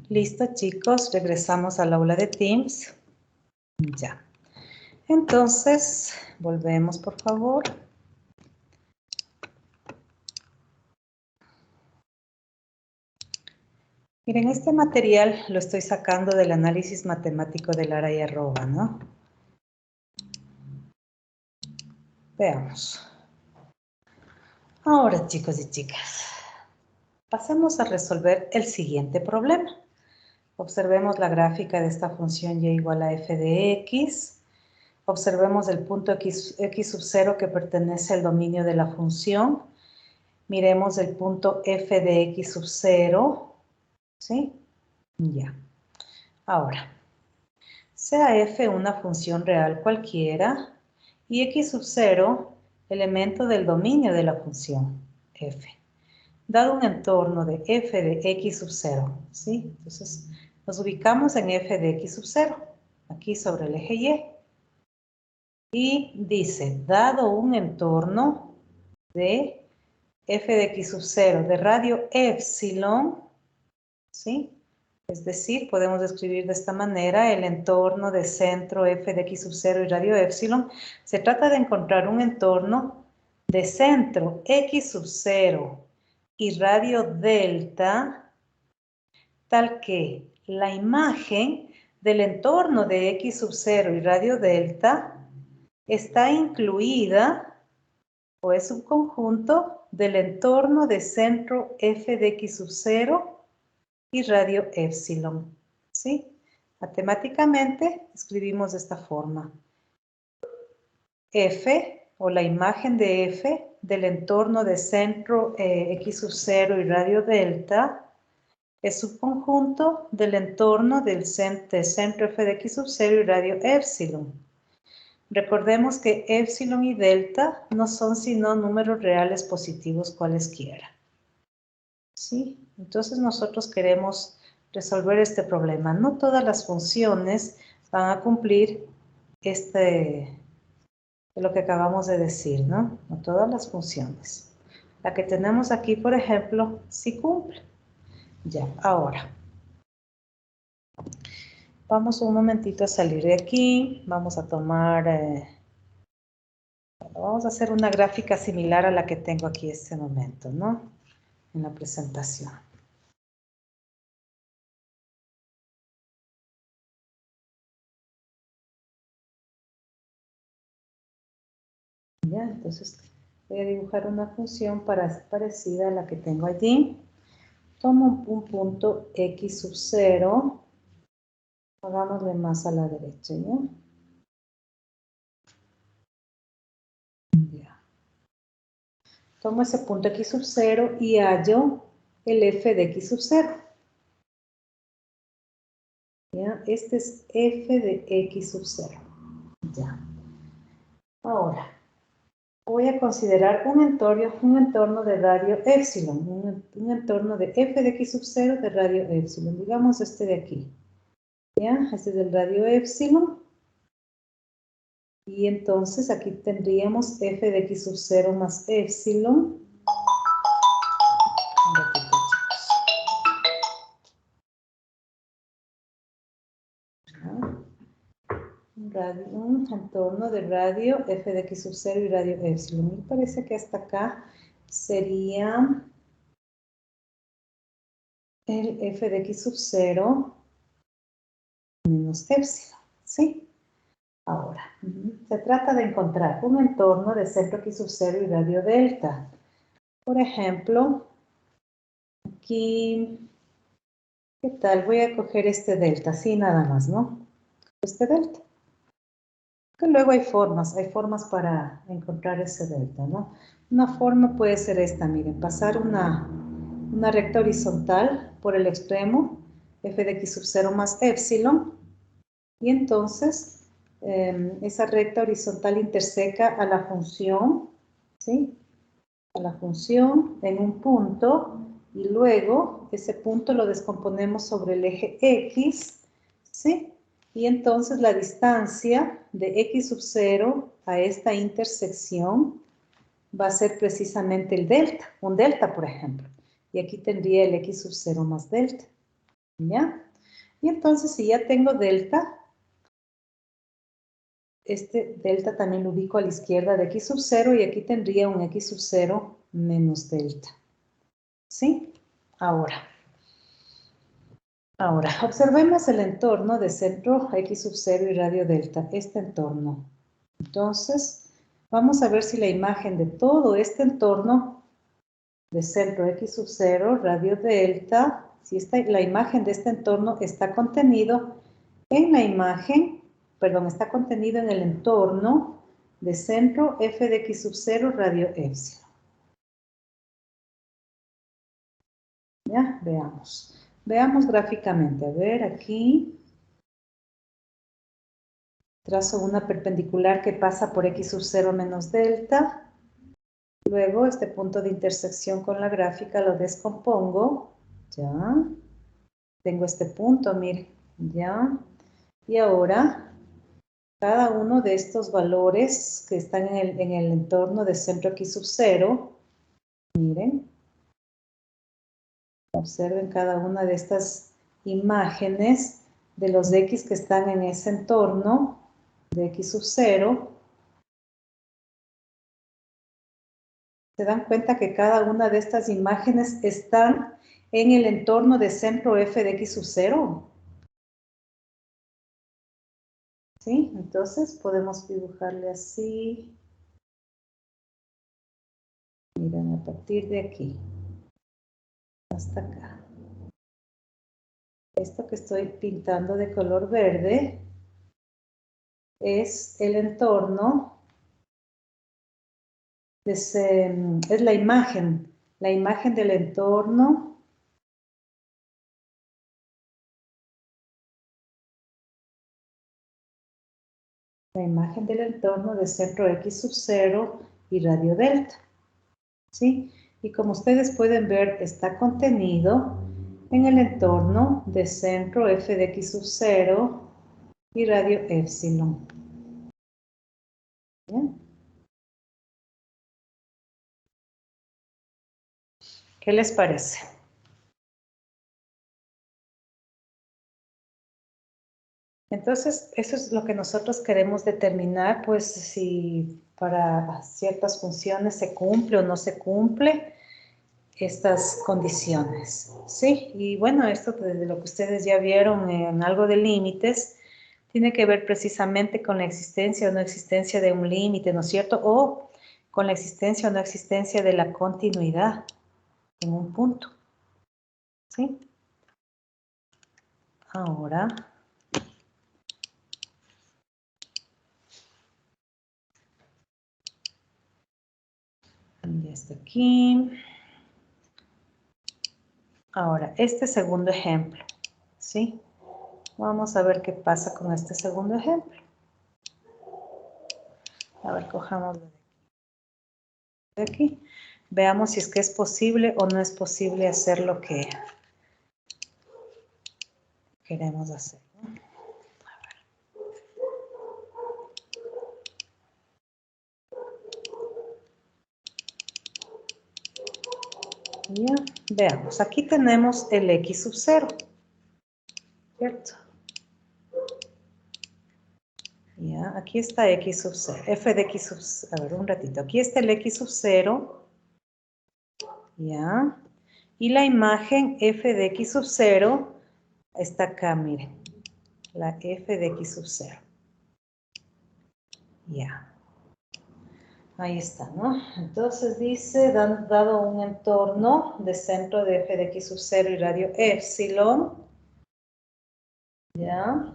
Listo, chicos, regresamos al aula de Teams. Ya. Entonces, volvemos, por favor. Miren, este material lo estoy sacando del análisis matemático de Lara y Arroba, ¿no? Veamos. Ahora, chicos y chicas, pasemos a resolver el siguiente problema. Observemos la gráfica de esta función y igual a f de x. Observemos el punto x sub 0 que pertenece al dominio de la función. Miremos el punto f de x sub 0. ¿Sí? Ya. Ahora, sea f una función real cualquiera y x sub 0 elemento del dominio de la función f. Dado un entorno de f de x sub 0, ¿sí? Entonces, nos ubicamos en f de x sub 0, aquí sobre el eje y. Y dice, dado un entorno de f de x sub 0 de radio epsilon, ¿sí? Es decir, podemos escribir de esta manera el entorno de centro f de x sub 0 y radio epsilon. Se trata de encontrar un entorno de centro x sub 0 y radio delta, tal que la imagen del entorno de x sub 0 y radio delta está incluida o es un conjunto del entorno de centro f de x sub 0 y radio epsilon, ¿sí? Matemáticamente escribimos de esta forma. F, o la imagen de F, del entorno de centro x sub 0 y radio delta, es un conjunto del entorno del centro f de x sub 0 y radio epsilon. Recordemos que epsilon y delta no son sino números reales positivos cualesquiera. ¿Sí? Entonces nosotros queremos resolver este problema. No todas las funciones van a cumplir lo que acabamos de decir, ¿no? No todas las funciones. La que tenemos aquí, por ejemplo, sí cumple. Ya, ahora. Vamos un momentito a salir de aquí. Vamos a tomar... vamos a hacer una gráfica similar a la que tengo aquí en este momento, ¿no? En la presentación. Ya, entonces voy a dibujar una función parecida a la que tengo allí. Tomo un punto x sub 0. Hagámosle más a la derecha, ¿ya? Ya. Tomo ese punto x sub 0 y hallo el f de x sub 0. ¿Ya? Este es f de x sub 0. Ya. Ahora, voy a considerar un entorno de radio epsilon, un entorno de f de x sub 0 de radio epsilon. Digamos este de aquí. ¿Ya? Este es el radio epsilon. Y entonces aquí tendríamos f de x sub 0 más epsilon. Un ratito, chicos. Un entorno de radio f de x sub 0 y radio epsilon. Me parece que hasta acá sería el f de x sub 0 menos epsilon, ¿sí? Ahora, se trata de encontrar un entorno de centro x sub 0 y radio delta. Por ejemplo, aquí, ¿qué tal? Voy a coger este delta, así nada más, ¿no? Este delta. Que luego hay formas para encontrar ese delta, ¿no? Una forma puede ser esta, miren, pasar una recta horizontal por el extremo, f de x sub 0 más epsilon, y entonces esa recta horizontal interseca a la función, ¿sí? A la función en un punto, y luego ese punto lo descomponemos sobre el eje x, ¿sí? Y entonces la distancia de x sub 0 a esta intersección va a ser precisamente el delta, un delta por ejemplo. Y aquí tendría el x sub 0 más delta. ¿Ya? Y entonces, si ya tengo delta, este delta también lo ubico a la izquierda de x sub 0 y aquí tendría un x sub 0 menos delta. ¿Sí? Ahora, observemos el entorno de centro x sub 0 y radio delta, este entorno. Entonces, vamos a ver si la imagen de todo este entorno de centro x sub 0, radio delta, si la imagen de este entorno está contenido en la imagen, perdón, está contenido en el entorno de centro f de x sub 0, radio epsilon. Ya, veamos. Veamos gráficamente. A ver, aquí trazo una perpendicular que pasa por x sub 0 menos delta. Luego, este punto de intersección con la gráfica lo descompongo. Ya. Tengo este punto, miren. Ya. Y ahora, cada uno de estos valores que están en el entorno de centro x sub 0, miren. Observen cada una de estas imágenes de los x que están en ese entorno de x sub 0. ¿Se dan cuenta que cada una de estas imágenes están en el entorno de centro f de x sub 0? ¿Sí? Entonces podemos dibujarle así. Miren, a partir de aquí hasta acá. Esto que estoy pintando de color verde es el entorno, es la imagen del entorno de centro x sub 0 y radio delta. ¿Sí? Y como ustedes pueden ver, está contenido en el entorno de centro f de x sub 0 y radio epsilon. ¿Bien? ¿Qué les parece? Entonces, eso es lo que nosotros queremos determinar, pues si para ciertas funciones se cumple o no se cumple estas condiciones, ¿sí? Y bueno, esto de lo que ustedes ya vieron en algo de límites, tiene que ver precisamente con la existencia o no existencia de un límite, ¿no es cierto? O con la existencia o no existencia de la continuidad en un punto, ¿sí? Ahora, ya está aquí. Ahora, este segundo ejemplo, ¿sí? Vamos a ver qué pasa con este segundo ejemplo. A ver, cojámoslo de aquí. Veamos si es que es posible o no es posible hacer lo que queremos hacer, ¿no? Ya, veamos. Aquí tenemos el x sub 0, ¿cierto? Ya, aquí está x sub 0, f de x sub 0. A ver, un ratito. Aquí está el x sub 0. Ya. Y la imagen f de x sub 0 está acá, miren. La f de x sub 0. Ya. Ahí está, ¿no? Entonces dice, dado un entorno de centro de f de x sub 0 y radio epsilon, ¿ya?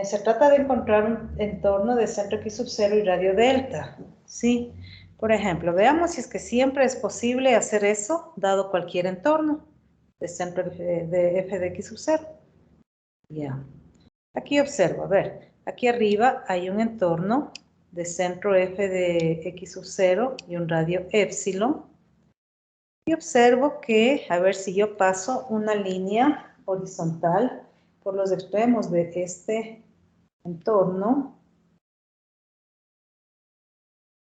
Se trata de encontrar un entorno de centro x sub 0 y radio delta, ¿sí? Por ejemplo, veamos si es que siempre es posible hacer eso, dado cualquier entorno de centro de f de x sub 0. Ya. Aquí observo, a ver, aquí arriba hay un entorno de centro f de x sub 0 y un radio epsilon. Y observo que, a ver si yo paso una línea horizontal por los extremos de este entorno.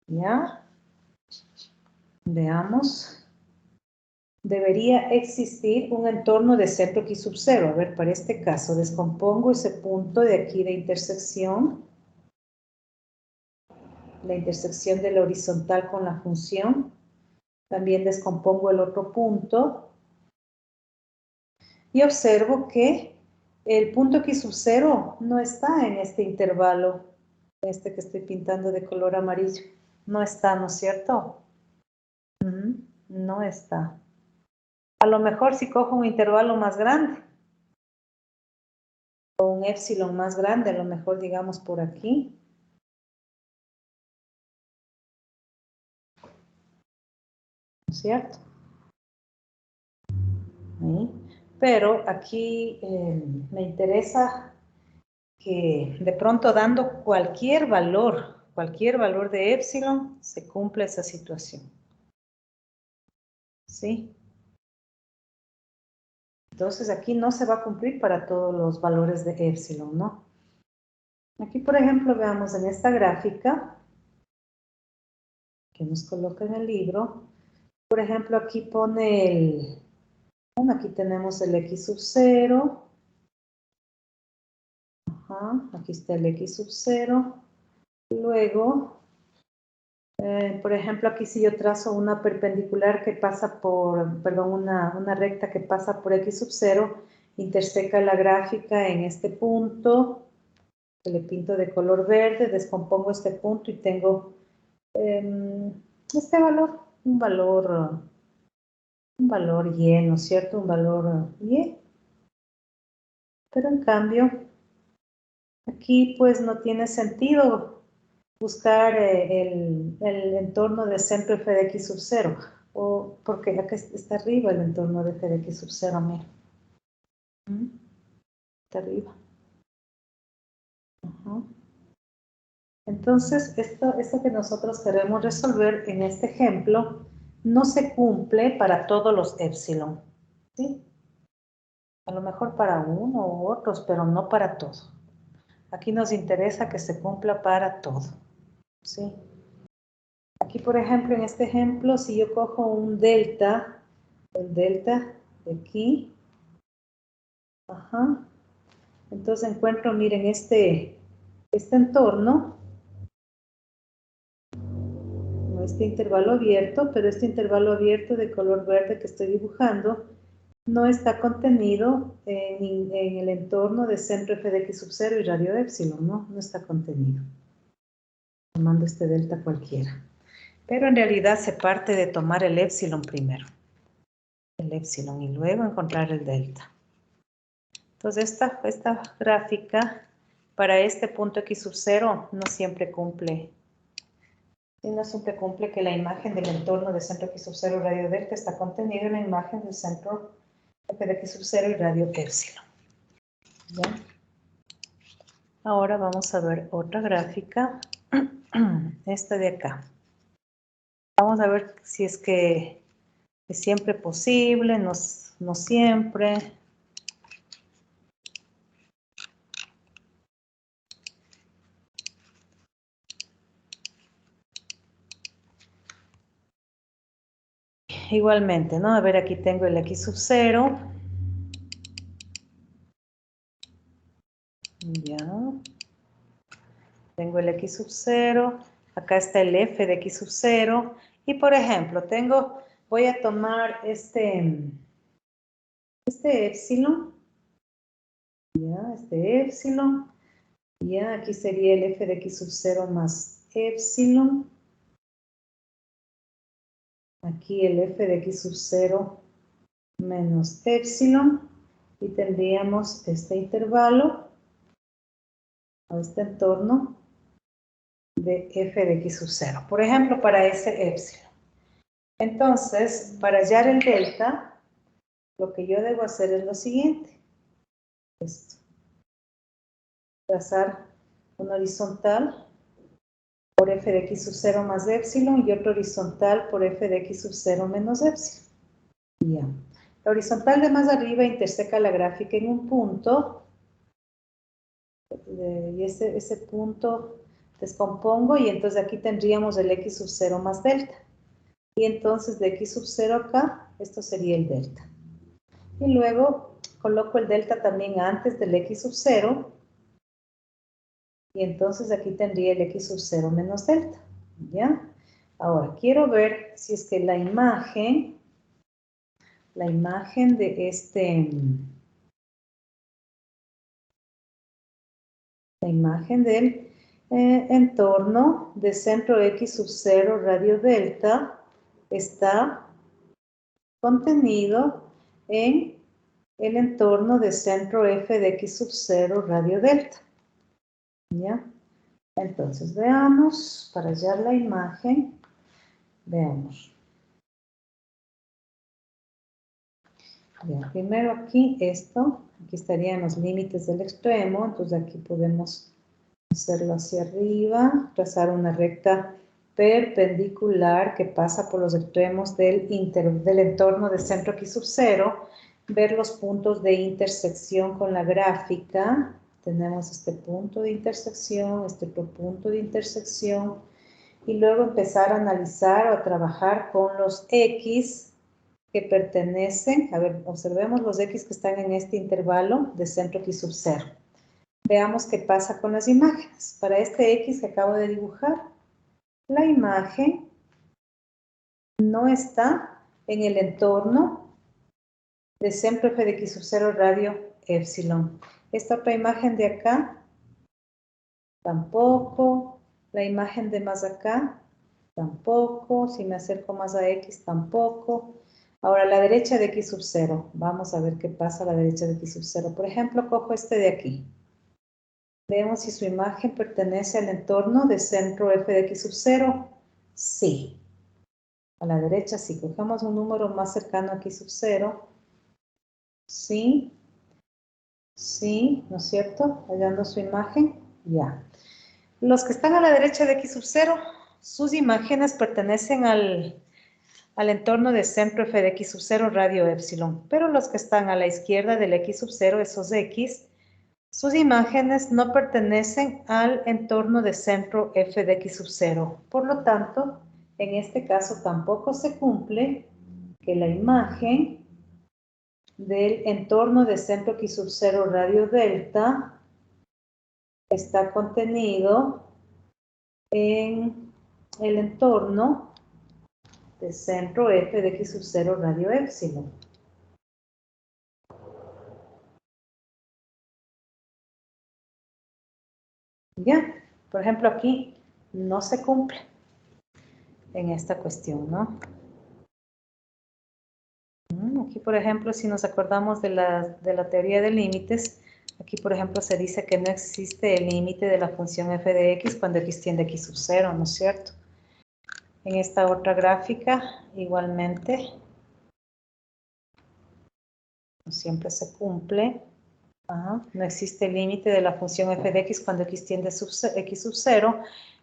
¿Ya? Veamos. debería existir un entorno de centro X sub 0. A ver, para este caso, descompongo ese punto de aquí de intersección. La intersección de la horizontal con la función. También descompongo el otro punto. Y observo que el punto X sub 0 no está en este intervalo, este que estoy pintando de color amarillo. No está, ¿no es cierto? No está. A lo mejor si cojo un intervalo más grande, o un épsilon más grande, a lo mejor digamos por aquí. ¿No es cierto? ¿Sí? Pero aquí me interesa que de pronto dando cualquier valor de épsilon, se cumpla esa situación. ¿Sí? Entonces aquí no se va a cumplir para todos los valores de épsilon, ¿no? Aquí, por ejemplo, veamos en esta gráfica que nos coloca en el libro. Por ejemplo, aquí pone el... Bueno, aquí tenemos el X sub 0. Aquí está el X sub 0. Luego, por ejemplo, aquí si yo trazo una perpendicular que pasa por, perdón, una recta que pasa por X sub 0, interseca la gráfica en este punto, le pinto de color verde, descompongo este punto y tengo este valor, un valor Y, ¿no es cierto? Un valor Y. Pero en cambio, aquí pues no tiene sentido buscar el entorno de centro f de x sub 0, o porque acá está arriba el entorno de f de x sub 0, mira. Está arriba. Entonces, esto que nosotros queremos resolver en este ejemplo no se cumple para todos los épsilon, ¿sí? A lo mejor para uno u otros, pero no para todo. Aquí nos interesa que se cumpla para todo, ¿sí? Aquí, por ejemplo, en este ejemplo, si yo cojo un delta, el delta de aquí, entonces encuentro, miren, este entorno, no este intervalo abierto, pero este intervalo abierto de color verde que estoy dibujando, no está contenido en el entorno de centro f de x sub 0 y radio épsilon, ¿no? No está contenido. Tomando este delta cualquiera. Pero en realidad se parte de tomar el épsilon primero. El épsilon y luego encontrar el delta. Entonces esta gráfica para este punto x sub 0 no siempre cumple. No siempre cumple que la imagen del entorno de centro x sub 0 radio delta está contenida en la imagen del centro f de x sub 0 y radio épsilon. ¿Ya? Ahora vamos a ver otra gráfica. Esta de acá. Vamos a ver si es que es siempre posible, no siempre. Igualmente, ¿no? A ver, aquí tengo el x sub 0. Ya. Tengo el x sub 0. Acá está el f de x sub 0. Y por ejemplo, voy a tomar este épsilon. Ya, este épsilon. Ya, aquí sería el f de x sub 0 más épsilon. Aquí el f de x sub 0 menos épsilon. Y tendríamos este intervalo, o este entorno, de f de x sub 0. Por ejemplo, para ese épsilon. Entonces, para hallar el delta, lo que yo debo hacer es lo siguiente. Esto. Trazar una horizontal por f de x sub 0 más épsilon y otro horizontal por f de x sub 0 menos épsilon. Ya. La horizontal de más arriba interseca la gráfica en un punto. Y ese punto descompongo y entonces aquí tendríamos el x sub 0 más delta. Y entonces de x sub 0 acá Esto sería el delta. Y luego coloco el delta también antes del x sub 0. Y entonces aquí tendría el x sub 0 menos delta. ¿Ya? Ahora, quiero ver si es que la imagen de este... La imagen del entorno de centro x sub 0 radio delta está contenido en el entorno de centro f de x sub 0 radio delta. ¿Ya? Entonces veamos, para hallar la imagen, veamos. Bien, primero aquí esto, aquí estarían los límites del extremo, entonces aquí podemos hacerlo hacia arriba, trazar una recta perpendicular que pasa por los extremos del entorno de centro x sub 0, ver los puntos de intersección con la gráfica, tenemos este punto de intersección, este otro punto de intersección, y luego empezar a analizar o a trabajar con los x que pertenecen, a ver, observemos los x que están en este intervalo de centro x sub 0. Veamos qué pasa con las imágenes. Para este x que acabo de dibujar, la imagen no está en el entorno de centro f de x sub 0 radio epsilon. Esta otra imagen de acá, tampoco. La imagen de más acá, tampoco. Si me acerco más a x, tampoco. Ahora, la derecha de x sub 0. Vamos a ver qué pasa a la derecha de x sub 0. Por ejemplo, cojo este de aquí. Veamos si su imagen pertenece al entorno de centro f de x sub 0. Sí. A la derecha sí. Cogemos un número más cercano a x sub 0. Sí. Sí, ¿no es cierto? Hallando su imagen. Ya. Los que están a la derecha de x sub 0, sus imágenes pertenecen al entorno de centro f de x sub 0 radio epsilon. Pero los que están a la izquierda del x sub 0, esos x, sus imágenes no pertenecen al entorno de centro f de x sub 0. Por lo tanto, en este caso tampoco se cumple que la imagen del entorno de centro x sub 0 radio delta está contenido en el entorno de centro f de x sub 0 radio epsilon. Ya, por ejemplo aquí no se cumple en esta cuestión, ¿no? Aquí, por ejemplo, si nos acordamos de la teoría de límites, aquí, por ejemplo, se dice que no existe el límite de la función f de x cuando x tiende a x sub 0, ¿no es cierto? En esta otra gráfica, igualmente, no siempre se cumple. No existe el límite de la función f de x cuando x tiende a x sub 0.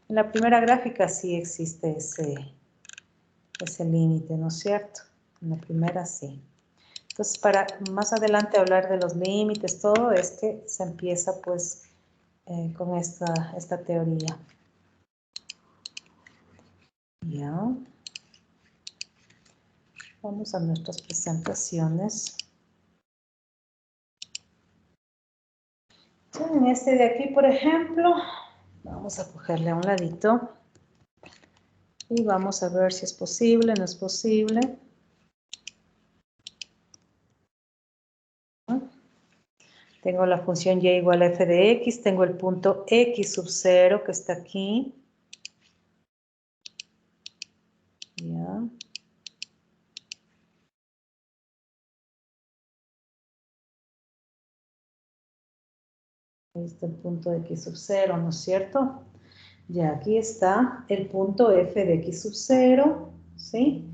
En la primera gráfica sí existe ese límite, ¿no es cierto? En la primera sí. Entonces, para más adelante hablar de los límites, todo es que se empieza pues con esta teoría. Ya. Vamos a nuestras presentaciones. En este de aquí, por ejemplo, vamos a cogerle a un ladito. Y vamos a ver si es posible, no es posible. Tengo la función y igual a f de x, tengo el punto x sub 0 que está aquí. Ya. Ahí está el punto de x sub 0, ¿no es cierto? Ya aquí está el punto f de x sub 0, ¿sí?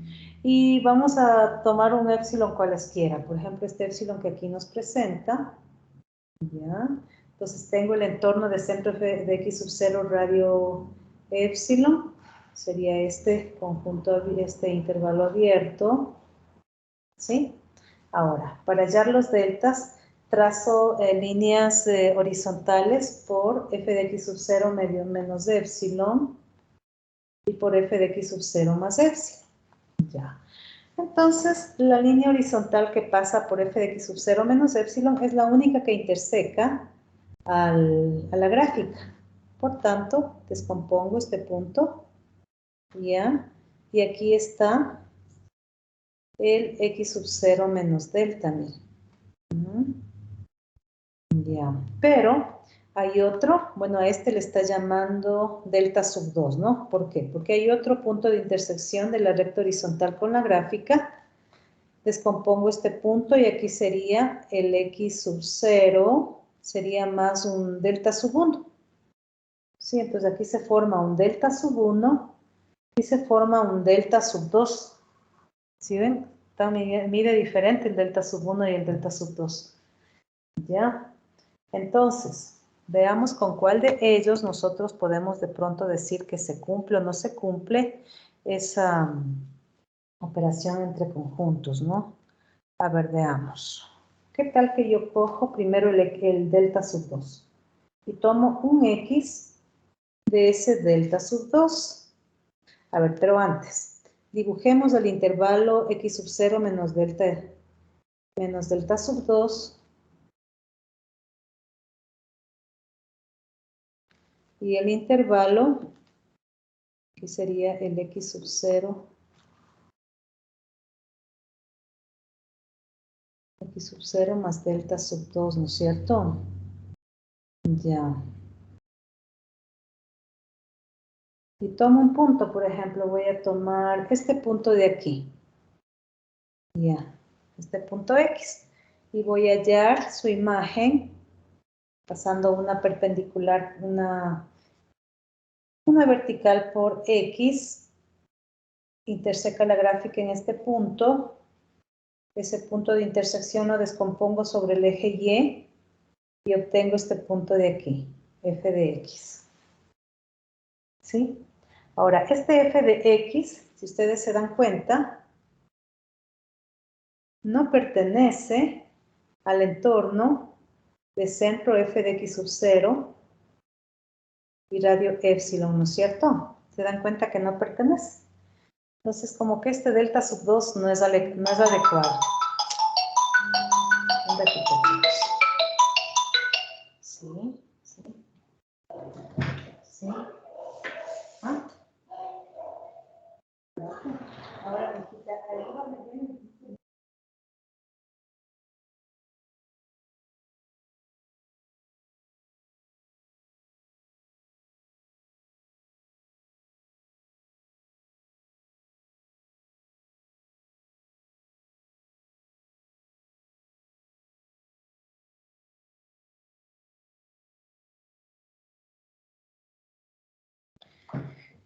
Y vamos a tomar un epsilon cualesquiera. Por ejemplo, este epsilon que aquí nos presenta. ¿Ya? Entonces tengo el entorno de centro f de x sub 0 radio epsilon. Sería este conjunto, este intervalo abierto. ¿Sí? Ahora, para hallar los deltas, trazo líneas horizontales por f de x sub 0 menos epsilon y por f de x sub 0 más epsilon. Ya. Entonces, la línea horizontal que pasa por f de x sub 0 menos epsilon es la única que interseca a la gráfica. Por tanto, descompongo este punto, ¿ya? Y aquí está el x sub 0 menos delta, miren. Ya, pero hay otro, bueno, a este le está llamando delta sub 2, ¿no? ¿Por qué? Porque hay otro punto de intersección de la recta horizontal con la gráfica. Descompongo este punto y aquí sería el x sub 0, sería más un delta sub 1. Sí, entonces aquí se forma un delta sub 1 y se forma un delta sub 2. ¿Sí ven? Mide diferente el delta sub 1 y el delta sub 2. ¿Ya? Entonces, veamos con cuál de ellos nosotros podemos de pronto decir que se cumple o no se cumple esa operación entre conjuntos, ¿no? A ver, veamos. ¿Qué tal que yo cojo primero el delta sub 2 y tomo un x de ese delta sub 2? A ver, pero antes, dibujemos el intervalo x sub 0 menos delta sub 2 y el intervalo, que sería el x sub 0, x sub 0 más delta sub 2, ¿no es cierto? Ya. Y tomo un punto, por ejemplo, voy a tomar este punto de aquí. Ya, este punto X. Y voy a hallar su imagen pasando una perpendicular, una vertical por X. Interseca la gráfica en este punto. Ese punto de intersección lo descompongo sobre el eje Y y obtengo este punto de aquí, f de X. ¿Sí? Ahora, este f de X, si ustedes se dan cuenta, no pertenece al entorno de centro f de x sub 0 y radio epsilon, ¿no es cierto? ¿Se dan cuenta que no pertenece? Entonces, como que este delta sub 2 no es adecuado. Sí, sí. Sí. ¿Ah? Ahora me quita,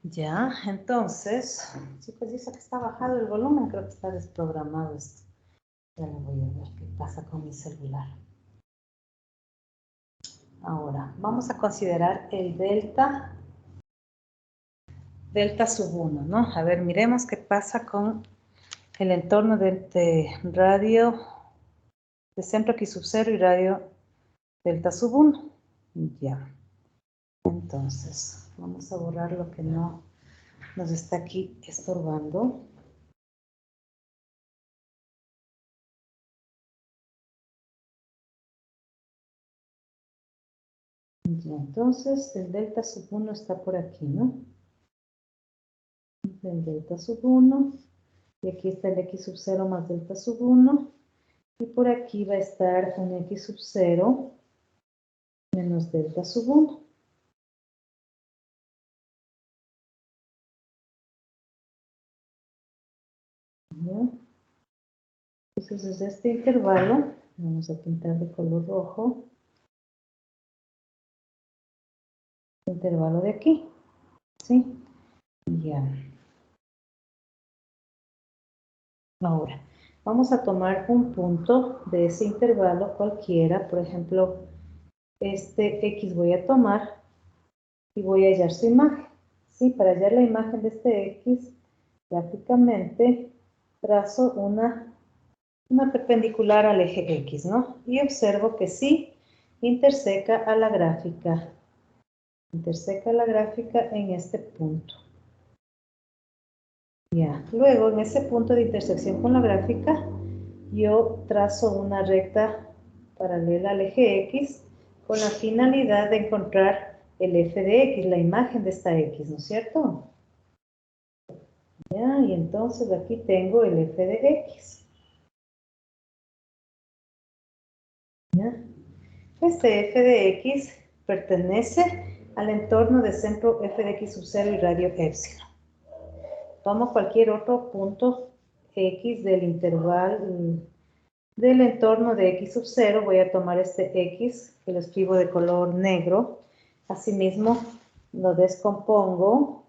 ya, entonces, chicos, dice que está bajado el volumen, creo que está desprogramado esto. Ya le voy a ver qué pasa con mi celular. Ahora, vamos a considerar el delta sub 1, ¿no? A ver, miremos qué pasa con el entorno de radio de centro X sub 0 y radio delta sub 1. Ya. Entonces, vamos a borrar lo que no nos está aquí estorbando. Ya, entonces el delta sub 1 está por aquí, ¿no? El delta sub 1. Y aquí está el x sub 0 más delta sub 1. Y por aquí va a estar un x sub 0 menos delta sub 1. ¿Ya? Entonces desde este intervalo, vamos a pintar de color rojo, intervalo de aquí, ¿sí? Ya. Ahora, vamos a tomar un punto de ese intervalo cualquiera, por ejemplo, este X voy a tomar y voy a hallar su imagen, ¿sí? Para hallar la imagen de este X, gráficamente trazo una perpendicular al eje X, ¿no? Y observo que sí interseca a la gráfica. Interseca la gráfica en este punto. Ya, luego en ese punto de intersección con la gráfica, yo trazo una recta paralela al eje X con la finalidad de encontrar el f de X, la imagen de esta X, ¿no es cierto? Ya, y entonces aquí tengo el f de X. ¿Ya? Este f de X pertenece al entorno de centro f de X sub 0 y radio epsilon. Tomo cualquier otro punto X del intervalo del entorno de X sub 0, voy a tomar este X, que lo escribo de color negro. Asimismo, lo descompongo,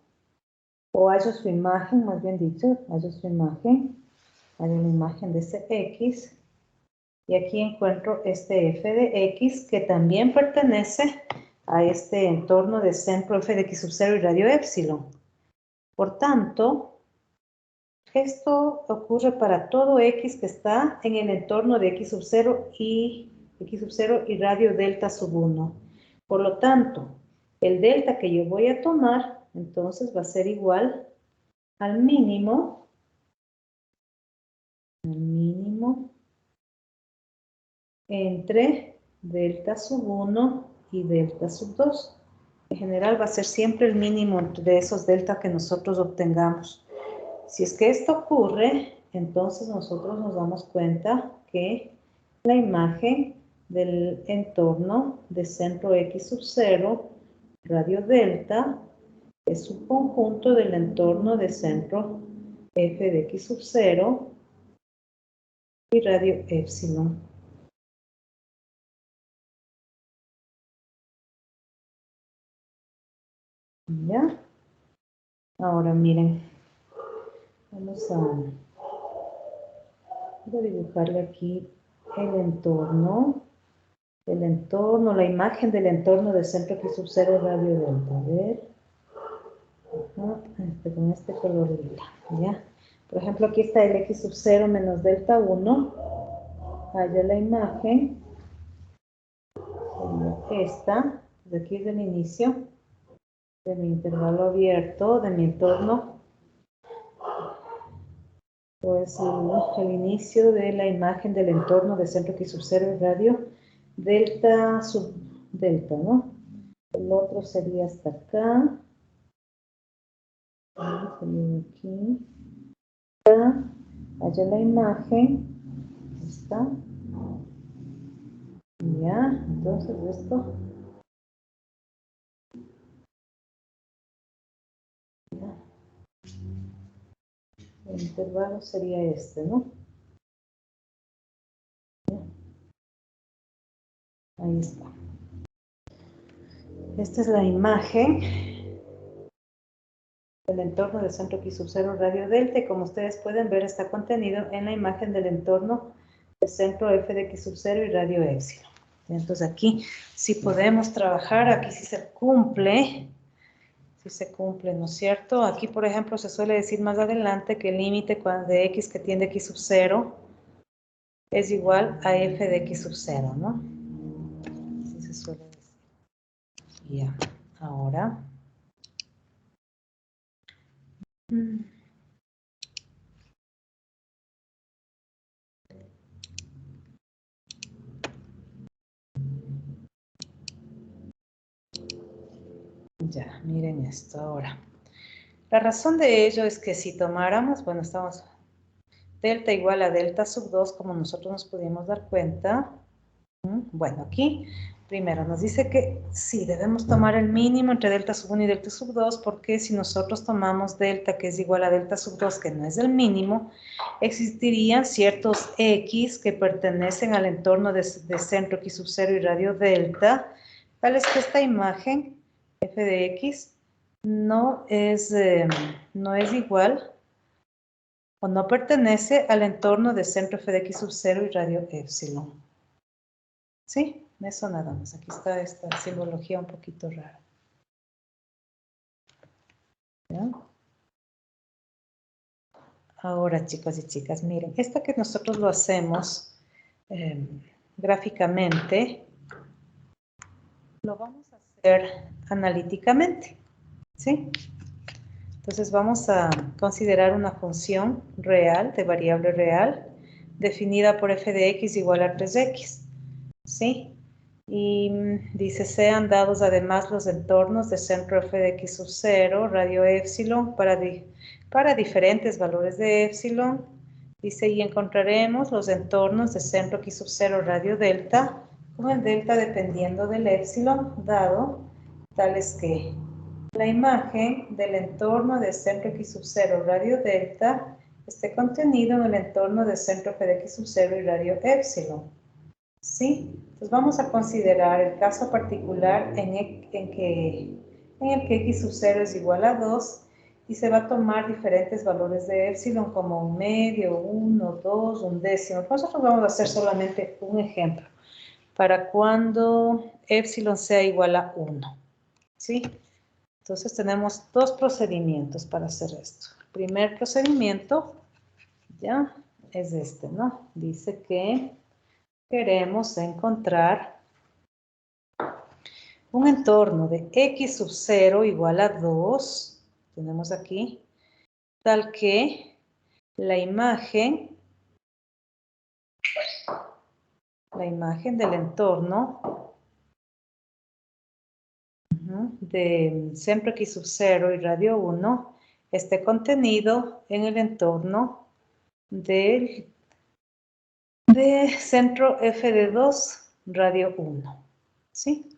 o hallo su imagen, más bien dicho, hallo su imagen, hallo la imagen de ese X, y aquí encuentro este f de X, que también pertenece a este entorno de centro f de X sub 0 y radio epsilon. Por tanto, esto ocurre para todo X que está en el entorno de X sub 0 y radio delta sub 1. Por lo tanto, el delta que yo voy a tomar, entonces va a ser igual al mínimo entre delta sub 1 y delta sub 2. En general va a ser siempre el mínimo de esos delta que nosotros obtengamos. Si es que esto ocurre, entonces nosotros nos damos cuenta que la imagen del entorno de centro X sub 0, radio delta, es un conjunto del entorno de centro f de X sub 0 y radio epsilon. ¿Ya? Ahora miren, vamos a dibujarle aquí el entorno, la imagen del entorno de centro X sub 0 radio delta. A ver, con este color lila, ¿ya? Por ejemplo, aquí está el X sub 0 menos delta 1. Hallo la imagen. Esta, de aquí es el inicio de mi intervalo abierto, de mi entorno. Pues el inicio de la imagen del entorno de centro X sub 0 radio delta sub delta, ¿no? El otro sería hasta acá. Sería aquí. Allá la imagen. Está. Ya, entonces esto. Ya. El intervalo sería este, ¿no? Ya. Ahí está. Esta es la imagen del entorno de centro X sub 0 radio delta, y como ustedes pueden ver está contenido en la imagen del entorno de centro f de X sub 0 y radio epsilon. Entonces aquí sí podemos trabajar, aquí sí se cumple, ¿no es cierto? Aquí por ejemplo se suele decir más adelante que el límite de X que tiende a X sub 0 es igual a f de X sub 0, ¿no? Así se suele decir. Ya, ahora. Ya, miren esto ahora. La razón de ello es que si tomáramos, bueno, estamos delta igual a delta sub 2, como nosotros nos pudimos dar cuenta. Bueno, aquí primero nos dice que sí, debemos tomar el mínimo entre delta sub 1 y delta sub 2, porque si nosotros tomamos delta que es igual a delta sub 2, que no es el mínimo, existirían ciertos X que pertenecen al entorno de centro X sub 0 y radio delta, tal es que esta imagen, f de X, no es igual o no pertenece al entorno de centro f de X sub 0 y radio epsilon. ¿Sí? Eso nada más. Aquí está esta simbología un poquito rara. ¿Ya? Ahora, chicos y chicas, miren, esto que nosotros lo hacemos gráficamente, lo vamos a hacer analíticamente. ¿Sí? Entonces vamos a considerar una función real, de variable real, definida por f de x igual a 3x, ¿sí? Y dice, sean dados además los entornos de centro f de x sub 0, radio epsilon, para diferentes valores de epsilon. Dice, y encontraremos los entornos de centro x sub 0, radio delta, con el delta dependiendo del epsilon dado, tales que la imagen del entorno de centro x sub 0, radio delta, esté contenido en el entorno de centro f de x sub 0 y radio epsilon. ¿Sí? Entonces vamos a considerar el caso particular en el que x sub 0 es igual a 2 y se va a tomar diferentes valores de epsilon como un medio, 1, 2, un décimo. Nosotros vamos a hacer solamente un ejemplo para cuando epsilon sea igual a 1. ¿Sí? Entonces tenemos dos procedimientos para hacer esto. El primer procedimiento ya es este, ¿no? Dice que queremos encontrar un entorno de x sub 0 igual a 2, tenemos aquí, tal que la imagen del entorno de centro x sub 0 y radio 1 esté contenido en el entorno de centro f de 2 radio 1, ¿sí?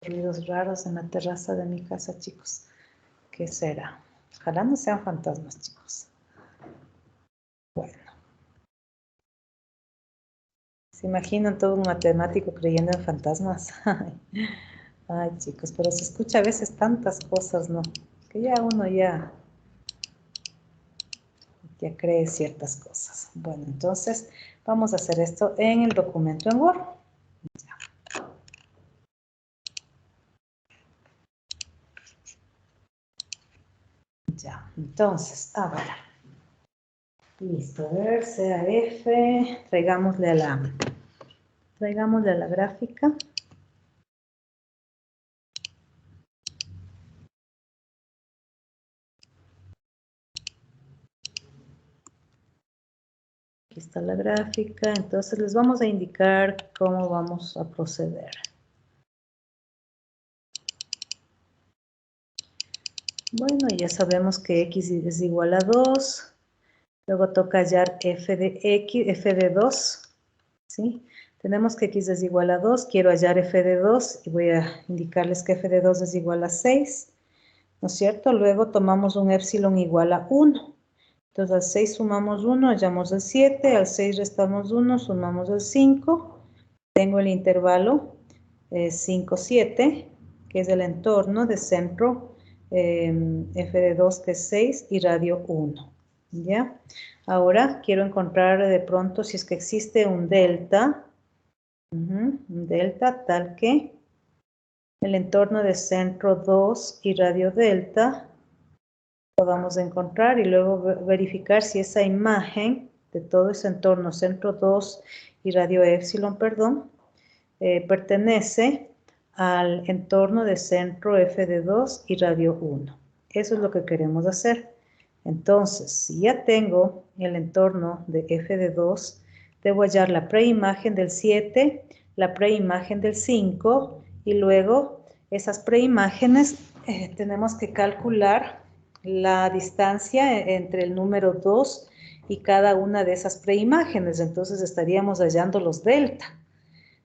Ruidos raros en la terraza de mi casa, chicos. ¿Qué será? Ojalá no sean fantasmas, chicos. Bueno. ¿Se imaginan todo un matemático creyendo en fantasmas? Ay, chicos, pero se escucha a veces tantas cosas, ¿no? Que ya uno ya cree ciertas cosas. Bueno, entonces vamos a hacer esto en el documento en Word. Ya, entonces, ahora. Listo, a ver, sea F, traigámosle a la gráfica. Aquí está la gráfica, entonces les vamos a indicar cómo vamos a proceder. Bueno, ya sabemos que x es igual a 2. Luego toca hallar f de 2. ¿Sí? Tenemos que x es igual a 2. Quiero hallar f de 2 y voy a indicarles que f de 2 es igual a 6. ¿No es cierto? Luego tomamos un epsilon igual a 1. Entonces al 6 sumamos 1, hallamos el 7. Al 6 restamos 1, sumamos el 5. Tengo el intervalo 5, 7, que es el entorno de centro f de 2 que es 6 y radio 1. ¿Ya? Ahora quiero encontrar de pronto si es que existe un delta. Un delta tal que el entorno de centro 2 y radio delta podamos encontrar y luego verificar si esa imagen de todo ese entorno centro 2 y radio epsilon, perdón, pertenece al entorno de centro f de 2 y radio 1. Eso es lo que queremos hacer. Entonces, si ya tengo el entorno de f de 2, debo hallar la preimagen del 7, la preimagen del 5 y luego esas preimágenes tenemos que calcular la distancia entre el número 2 y cada una de esas preimágenes. Entonces estaríamos hallando los delta.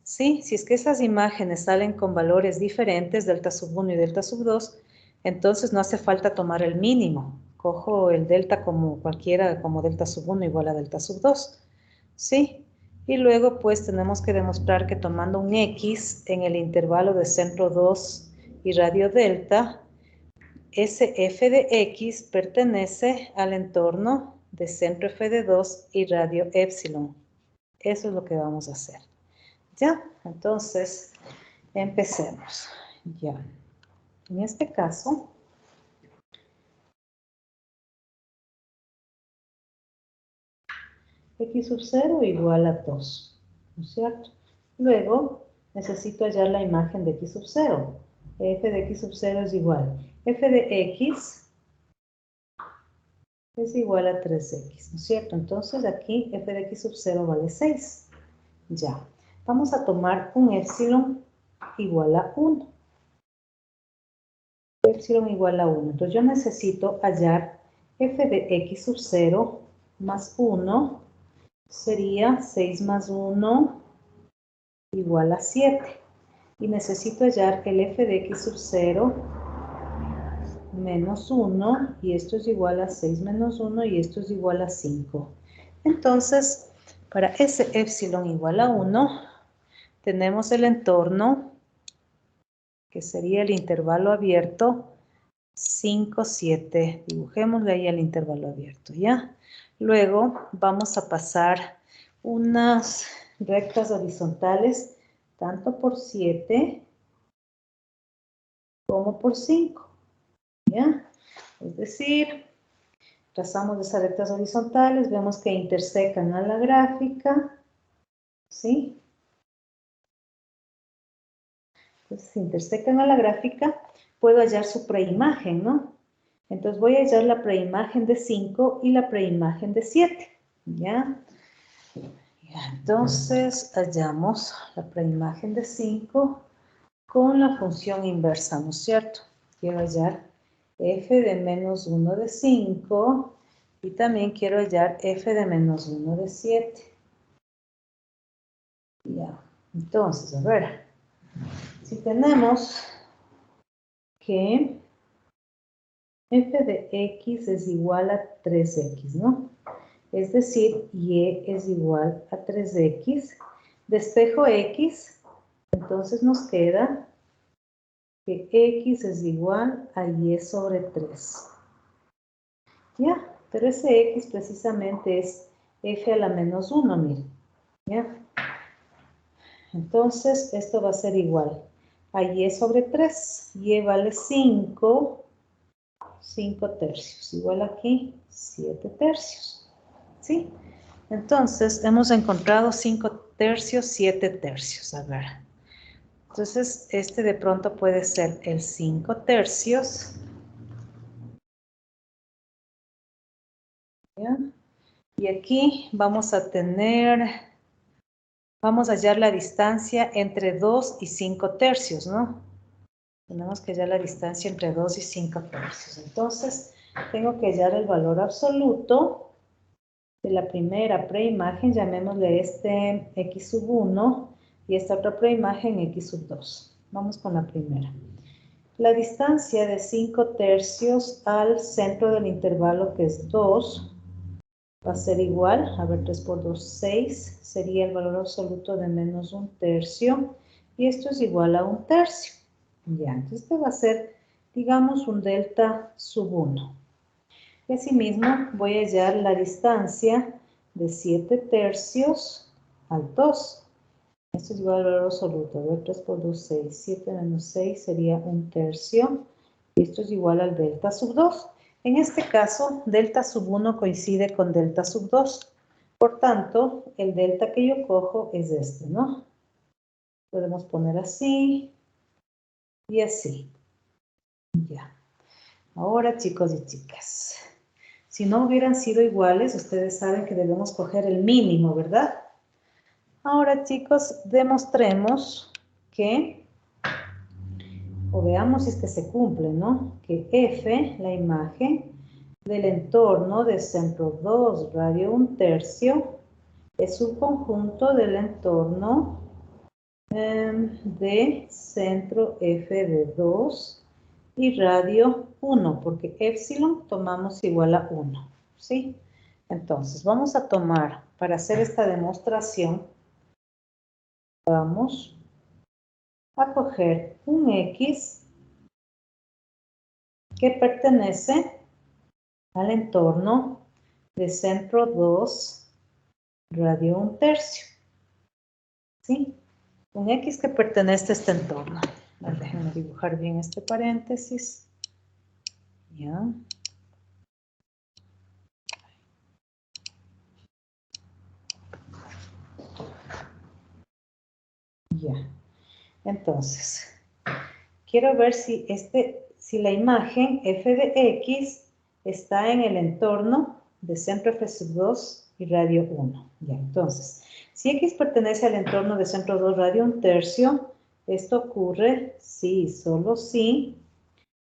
¿Sí? Si es que esas imágenes salen con valores diferentes, delta sub 1 y delta sub 2, entonces no hace falta tomar el mínimo. Cojo el delta como cualquiera, como delta sub 1 igual a delta sub 2. ¿Sí? Y luego pues tenemos que demostrar que tomando un X en el intervalo de centro 2 y radio delta, ese f de X pertenece al entorno de centro f de 2 y radio epsilon. Eso es lo que vamos a hacer. ¿Ya? Entonces, empecemos. Ya. En este caso, x sub 0 igual a 2, ¿no es cierto? Luego, necesito hallar la imagen de x sub 0. f de x sub 0 es igual. F de x es igual a 3x, ¿no es cierto? Entonces aquí f de x sub 0 vale 6. Ya. Vamos a tomar un epsilon igual a 1. Epsilon igual a 1. Entonces yo necesito hallar f de x sub 0 más 1 sería 6 más 1 igual a 7. Y necesito hallar el f de x sub 0 menos 1, y esto es igual a 6 menos 1, y esto es igual a 5. Entonces, para ese epsilon igual a 1, tenemos el entorno, que sería el intervalo abierto, 5, 7. Dibujémosle ahí el intervalo abierto, ¿ya? Luego vamos a pasar unas rectas horizontales, tanto por 7 como por 5, ¿ya? Es decir, trazamos esas rectas horizontales, vemos que intersecan a la gráfica, ¿sí? Entonces, si intersecan a la gráfica, puedo hallar su preimagen, ¿no? Entonces voy a hallar la preimagen de 5 y la preimagen de 7, ¿ya? Entonces hallamos la preimagen de 5 con la función inversa, ¿no es cierto? Quiero hallar f de menos 1 de 5 y también quiero hallar f de menos 1 de 7. Ya, entonces, a ver, si tenemos que f de x es igual a 3x, ¿no? Es decir, y es igual a 3x. Despejo x, entonces nos queda que x es igual a y sobre 3. ¿Ya? Pero ese x precisamente es f a la menos 1, miren. ¿Ya? Entonces, esto va a ser igual a y sobre 3. Y vale 5 tercios. Igual aquí, 7 tercios. ¿Sí? Entonces, hemos encontrado 5 tercios, 7 tercios. A ver. Entonces, este de pronto puede ser el 5 tercios. ¿Ya? Y aquí vamos a hallar la distancia entre 2 y 5 tercios, ¿no? Tenemos que hallar la distancia entre 2 y 5 tercios. Entonces, tengo que hallar el valor absoluto de la primera preimagen, llamémosle este x sub 1, y esta otra preimagen x sub 2. Vamos con la primera. La distancia de 5 tercios al centro del intervalo, que es 2, va a ser igual, a ver, 3 por 2, 6, sería el valor absoluto de menos 1 tercio, y esto es igual a 1 tercio. Ya, entonces este va a ser, digamos, un delta sub 1. Y asimismo voy a hallar la distancia de 7 tercios al 2. Esto es igual al valor absoluto. A ver, 3 por 2, 6. 7 menos 6 sería 1 tercio. Y esto es igual al delta sub 2. En este caso, delta sub 1 coincide con delta sub 2. Por tanto, el delta que yo cojo es este, ¿no? Podemos poner así y así. Ya. Ahora, chicos y chicas, si no hubieran sido iguales, ustedes saben que debemos coger el mínimo, ¿verdad? Ahora, chicos, demostremos que, o veamos si es que se cumple, ¿no? Que f, la imagen del entorno de centro 2, radio 1 tercio, es un conjunto del entorno de centro f de 2 y radio 1, porque epsilon tomamos igual a 1, ¿sí? Entonces, vamos a tomar, para hacer esta demostración, vamos a coger un x que pertenece al entorno de centro 2, radio 1 tercio, ¿sí? Un x que pertenece a este entorno. Déjenme dibujar bien este paréntesis. Ya. Ya. Entonces, quiero ver si, si la imagen f de x está en el entorno de centro f sub 2 y radio 1. Ya, entonces, si x pertenece al entorno de centro 2, radio 1/3, esto ocurre si, solo si,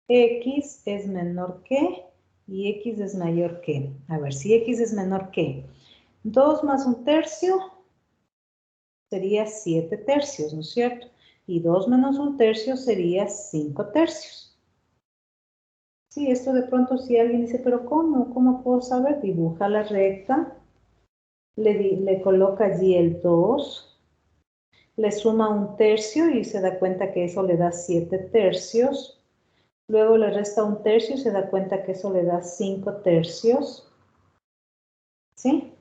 x es menor que y x es mayor que. A ver, si x es menor que 2 más 1/3 sería 7/3, ¿no es cierto? Y 2 menos 1/3 sería 5/3. Sí, esto de pronto si alguien dice, pero ¿cómo? ¿Cómo puedo saber? Dibuja la recta, le coloca allí el 2, le suma 1/3 y se da cuenta que eso le da 7/3. Luego le resta 1/3 y se da cuenta que eso le da 5/3. ¿Sí?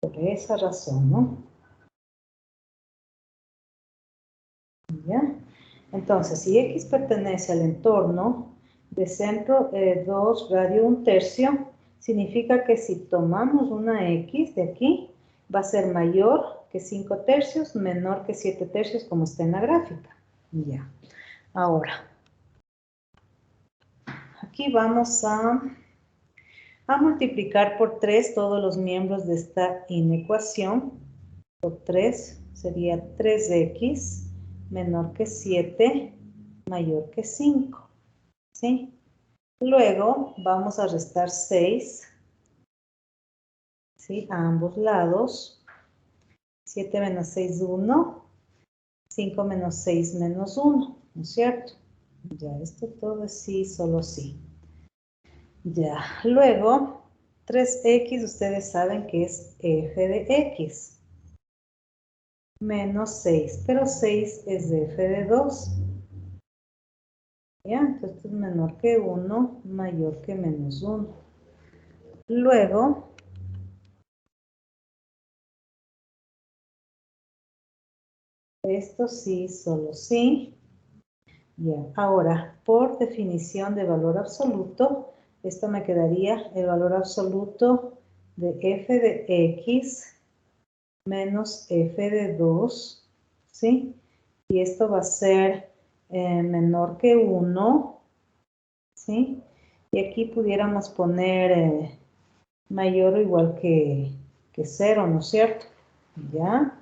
Por esa razón, ¿no? ¿Ya? Entonces, si x pertenece al entorno de centro 2, radio 1/3, significa que si tomamos una x de aquí, va a ser mayor que 5/3, menor que 7/3, como está en la gráfica. Ya. Ahora, aquí vamos a multiplicar por 3 todos los miembros de esta inecuación. Por 3 sería 3x menor que 7, mayor que 5. ¿Sí? Luego vamos a restar 6, ¿sí? A ambos lados. 7 menos 6, 1. 5 menos 6, menos 1. ¿No es cierto? Ya, esto todo es sí, solo sí. Ya, luego 3x ustedes saben que es f de x. Menos 6, pero 6 es de f de 2. ¿Ya? Entonces esto es menor que 1, mayor que menos 1. Luego, esto sí, solo sí. Ya, ahora, por definición de valor absoluto, esto me quedaría el valor absoluto de f de x menos f de 2, ¿sí? Y esto va a ser menor que 1, ¿sí? Y aquí pudiéramos poner mayor o igual que 0, ¿no es cierto? ¿Ya?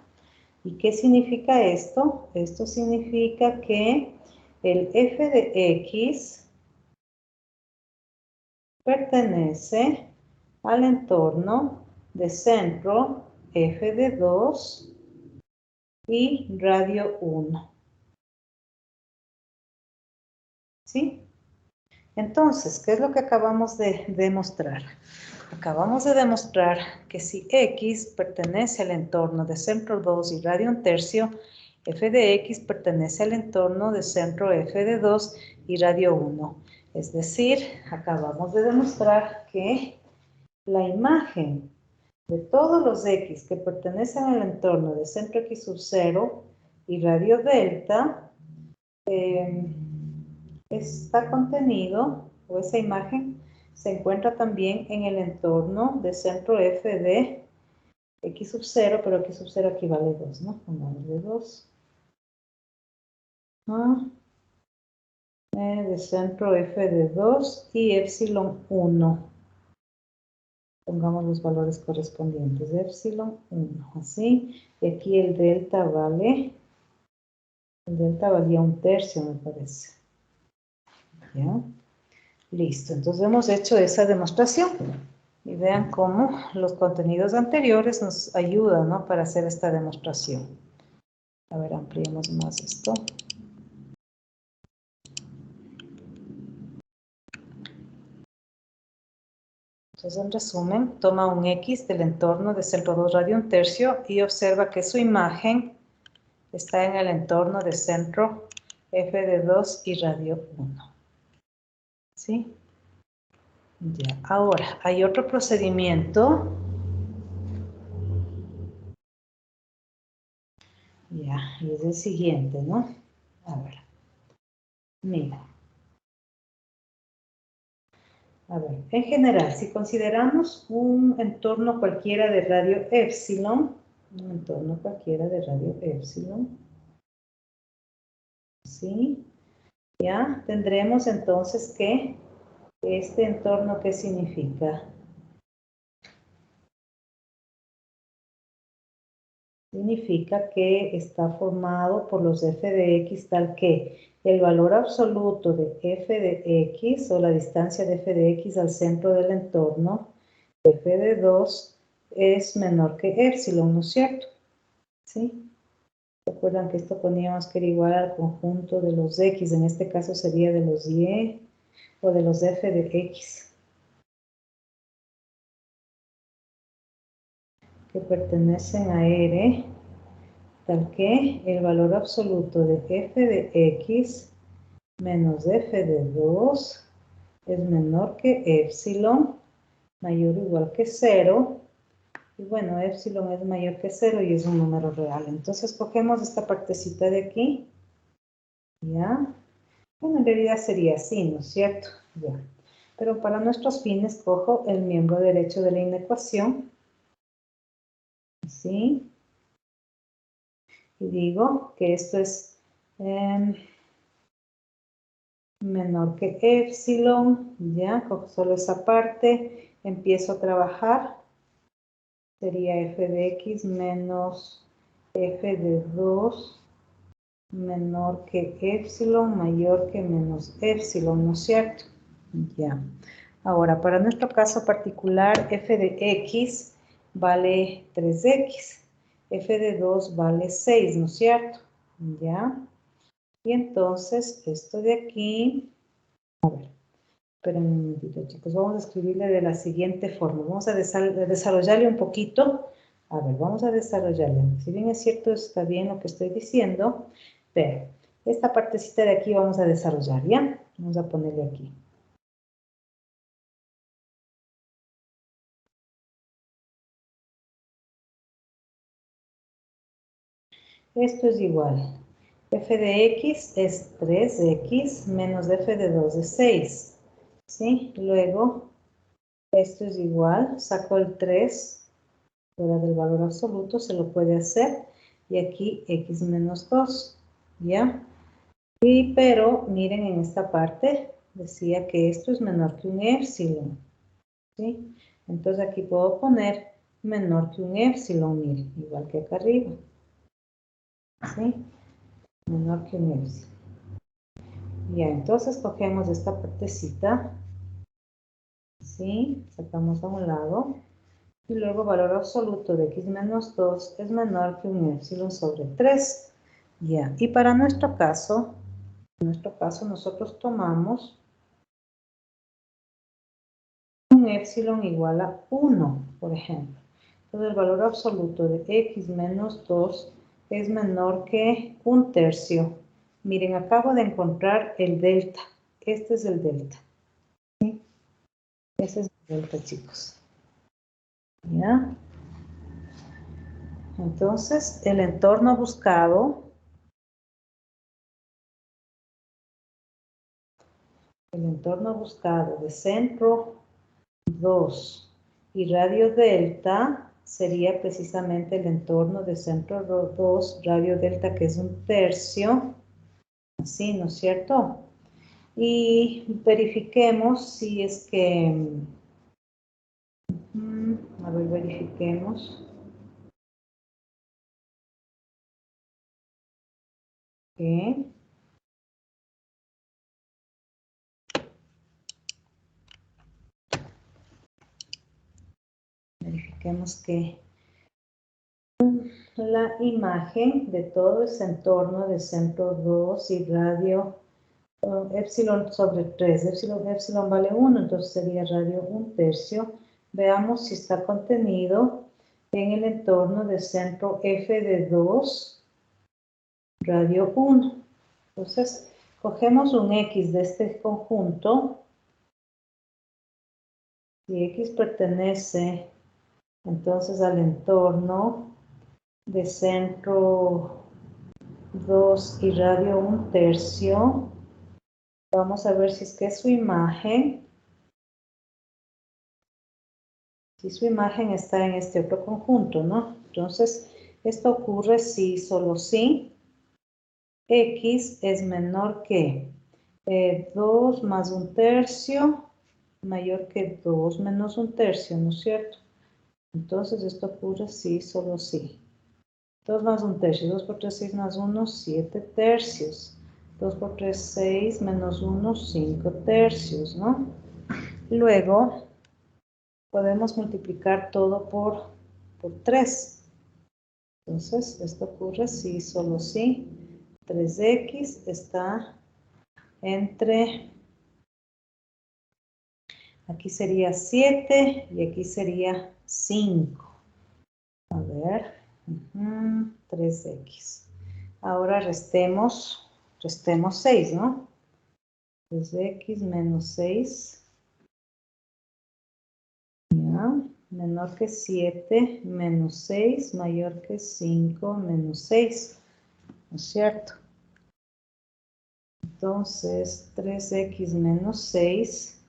¿Y qué significa esto? Esto significa que el f de x pertenece al entorno de centro f de 2 y radio 1. ¿Sí? Entonces, ¿qué es lo que acabamos de demostrar? Acabamos de demostrar que si x pertenece al entorno de centro 2 y radio 1/3, f de x pertenece al entorno de centro f de 2 y radio 1. Es decir, acabamos de demostrar que la imagen de todos los x que pertenecen al entorno de centro x sub 0 y radio delta está contenido, o esa imagen, se encuentra también en el entorno de centro f de x sub 0, pero x sub 0 aquí vale 2, ¿no? Pongámosle 2. De centro f de 2 y epsilon 1. Pongamos los valores correspondientes. Epsilon 1, así. Y aquí el delta vale, el delta valía 1/3, me parece. ¿Ya? Listo, entonces hemos hecho esa demostración. Y vean cómo los contenidos anteriores nos ayudan, ¿no? Para hacer esta demostración. A ver, ampliemos más esto. Entonces, en resumen, toma un X del entorno de centro 2 radio 1/3 y observa que su imagen está en el entorno de centro f de 2 y radio 1. ¿Sí? Ya, ahora, hay otro procedimiento. Ya, y es el siguiente, ¿no? A ver. Mira. A ver, en general, si consideramos un entorno cualquiera de radio epsilon, un entorno cualquiera de radio epsilon, ¿sí? Ya tendremos entonces que este entorno, ¿qué significa? Significa que está formado por los f de x tal que el valor absoluto de f de x o la distancia de f de x al centro del entorno, f de 2, es menor que epsilon, ¿no es cierto? ¿Sí? Recuerdan que esto poníamos que era igual al conjunto de los x, en este caso sería de los y o de los f de x, que pertenecen a R, tal que el valor absoluto de f de x menos f de 2 es menor que epsilon, mayor o igual que 0. Y bueno, epsilon es mayor que 0 y es un número real. Entonces cogemos esta partecita de aquí. ¿Ya? Bueno, en realidad sería así, ¿no es cierto? Ya. Pero para nuestros fines cojo el miembro derecho de la inecuación. Así. Y digo que esto es menor que epsilon. Ya, cojo solo esa parte. Empiezo a trabajar. Sería f de x menos f de 2 menor que epsilon, mayor que menos epsilon, ¿no es cierto? Ya. Ahora, para nuestro caso particular, f de x vale 3x. F de 2 vale 6, ¿no es cierto? Ya. Y entonces, esto de aquí, a ver, esperen un momentito, chicos, vamos a escribirle de la siguiente forma. Vamos a desarrollarle un poquito. A ver, vamos a desarrollarle. Si bien es cierto, está bien lo que estoy diciendo, pero esta partecita de aquí vamos a desarrollar, ¿ya? Vamos a ponerle aquí. Esto es igual. F de x es 3x menos f de 2 es 6. ¿Sí? Luego, esto es igual. Saco el 3 fuera del valor absoluto, se lo puede hacer. Y aquí x menos 2. ¿Ya? Pero miren en esta parte, decía que esto es menor que un epsilon. ¿Sí? Entonces aquí puedo poner menor que un epsilon, miren, igual que acá arriba. ¿Sí? Menor que un epsilon. Ya, entonces cogemos esta partecita, ¿sí? Sacamos a un lado. Y luego valor absoluto de x menos 2 es menor que un epsilon sobre 3. Ya, y para nuestro caso, nosotros tomamos un epsilon igual a 1, por ejemplo. Entonces el valor absoluto de x menos 2 es menor que 1/3. Miren, acabo de encontrar el delta. Este es el delta. ¿Sí? Ese es el delta, chicos. ¿Ya? Entonces, el entorno buscado, de centro 2 y radio delta sería precisamente el entorno de centro 2, radio delta, que es 1/3. Así, ¿no es cierto? Y verifiquemos si es que... a ver, verifiquemos. ¿Qué? Verifiquemos que la imagen de todo ese entorno de centro 2 y radio epsilon sobre 3. Epsilon vale 1, entonces sería radio 1/3. Veamos si está contenido en el entorno de centro f de 2, radio 1. Entonces, cogemos un x de este conjunto. Si x pertenece entonces al entorno de centro 2 y radio 1/3, vamos a ver si es que su imagen Si su imagen está en este otro conjunto, ¿no? Entonces, esto ocurre si, solo si, x es menor que 2 más 1/3 mayor que 2 menos 1/3, ¿no es cierto? Entonces, esto ocurre si, solo si. 2 más 1/3, 2 por 3, 6 más 1, 7/3. 2 por 3, 6, menos 1, 5/3, ¿no? Luego, podemos multiplicar todo por 3. Entonces, esto ocurre si, solo si, 3x está entre, aquí sería 7 y aquí sería 5. A ver, 3x. Ahora restemos 6, ¿no? 3x menos 6. Ya, menor que 7 menos 6, mayor que 5 menos 6. ¿No es cierto? Entonces, 3x menos 6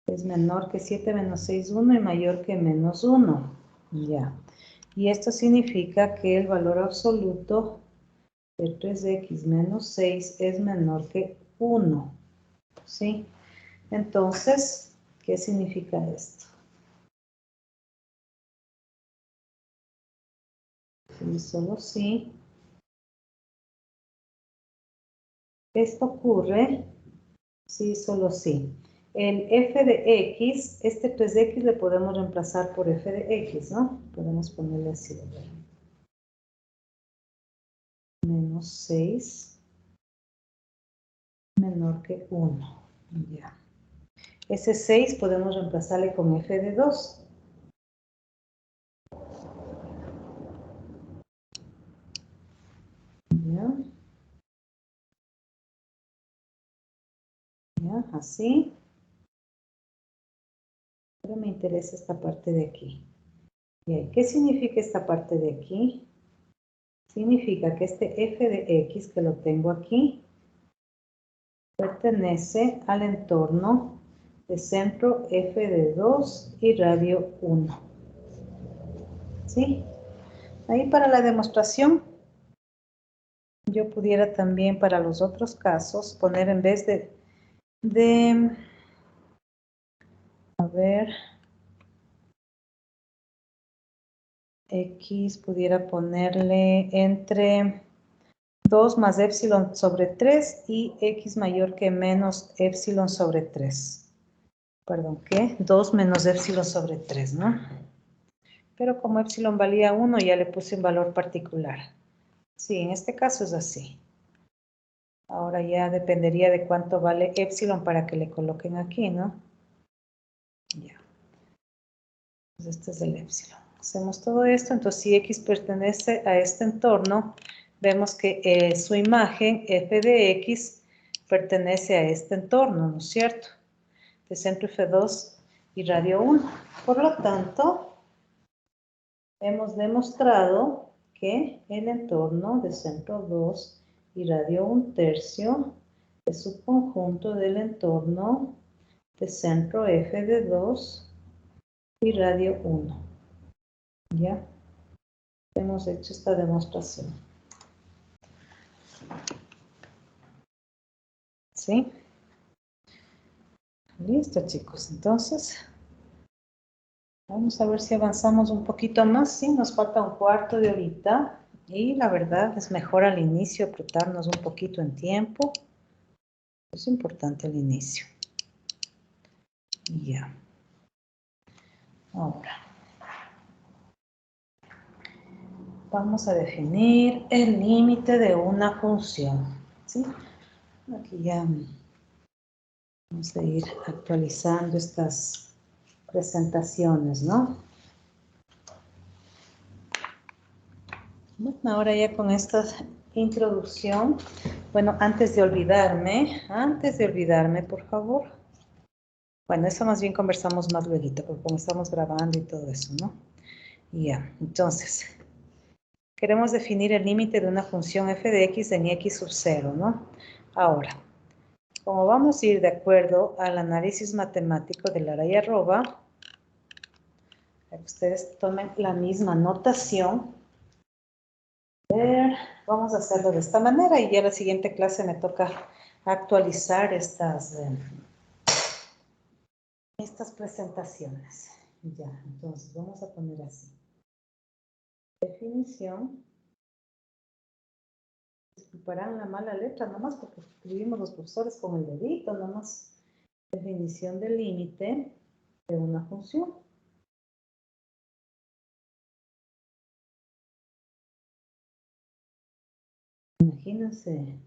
es menor que 7 menos 6, 1 y mayor que menos 1. Ya. Y esto significa que el valor absoluto de 3x menos 6 es menor que 1. ¿Sí? Entonces, ¿qué significa esto? Sí, solo sí. Esto ocurre, sí, solo sí. El f de x, este 3x le podemos reemplazar por f de x, ¿no? Podemos ponerle así, a ver. Menos 6 menor que 1. Ya. Ese 6 podemos reemplazarle con f de 2. Ya. Ya, así. Pero me interesa esta parte de aquí. Bien, ¿qué significa esta parte de aquí? Significa que este f de x que lo tengo aquí pertenece al entorno de centro f de 2 y radio 1. ¿Sí? Ahí para la demostración yo pudiera también para los otros casos poner en vez de a ver, x pudiera ponerle entre 2 más epsilon sobre 3 y x mayor que menos epsilon sobre 3. Perdón, ¿qué? 2 menos epsilon sobre 3, ¿no? Pero como epsilon valía 1, ya le puse un valor particular. Sí, en este caso es así. Ahora ya dependería de cuánto vale epsilon para que le coloquen aquí, ¿no? Ya. Pues este es el epsilon. Hacemos todo esto, entonces si x pertenece a este entorno, vemos que su imagen, f de x, pertenece a este entorno, ¿no es cierto? De centro F2 y radio 1. Por lo tanto, hemos demostrado que el entorno de centro 2 y radio 1/3 es subconjunto del entorno de centro F de 2 y radio 1. ¿Ya? Hemos hecho esta demostración. ¿Sí? Listo, chicos. Entonces, vamos a ver si avanzamos un poquito más. Sí, nos falta un cuarto de horita. Y la verdad es mejor al inicio apretarnos un poquito en tiempo. Es importante el inicio. Ya. Ahora. Vamos a definir el límite de una función. ¿Sí? Aquí ya vamos a ir actualizando estas presentaciones, ¿no? Bueno, ahora ya con esta introducción, bueno, antes de olvidarme, por favor. Bueno, eso más bien conversamos más luego, porque como estamos grabando y todo eso, ¿no? Ya, entonces, queremos definir el límite de una función f de x en x sub 0, ¿no? Ahora, como vamos a ir de acuerdo al análisis matemático de Lara y arroba, Para que ustedes tomen la misma notación. A ver, vamos a hacerlo de esta manera y ya la siguiente clase me toca actualizar estas presentaciones. Ya, entonces vamos a poner así. Definición. Disculparán la mala letra, nomás porque escribimos los profesores con el dedito, nomás. Definición del límite de una función. Imagínense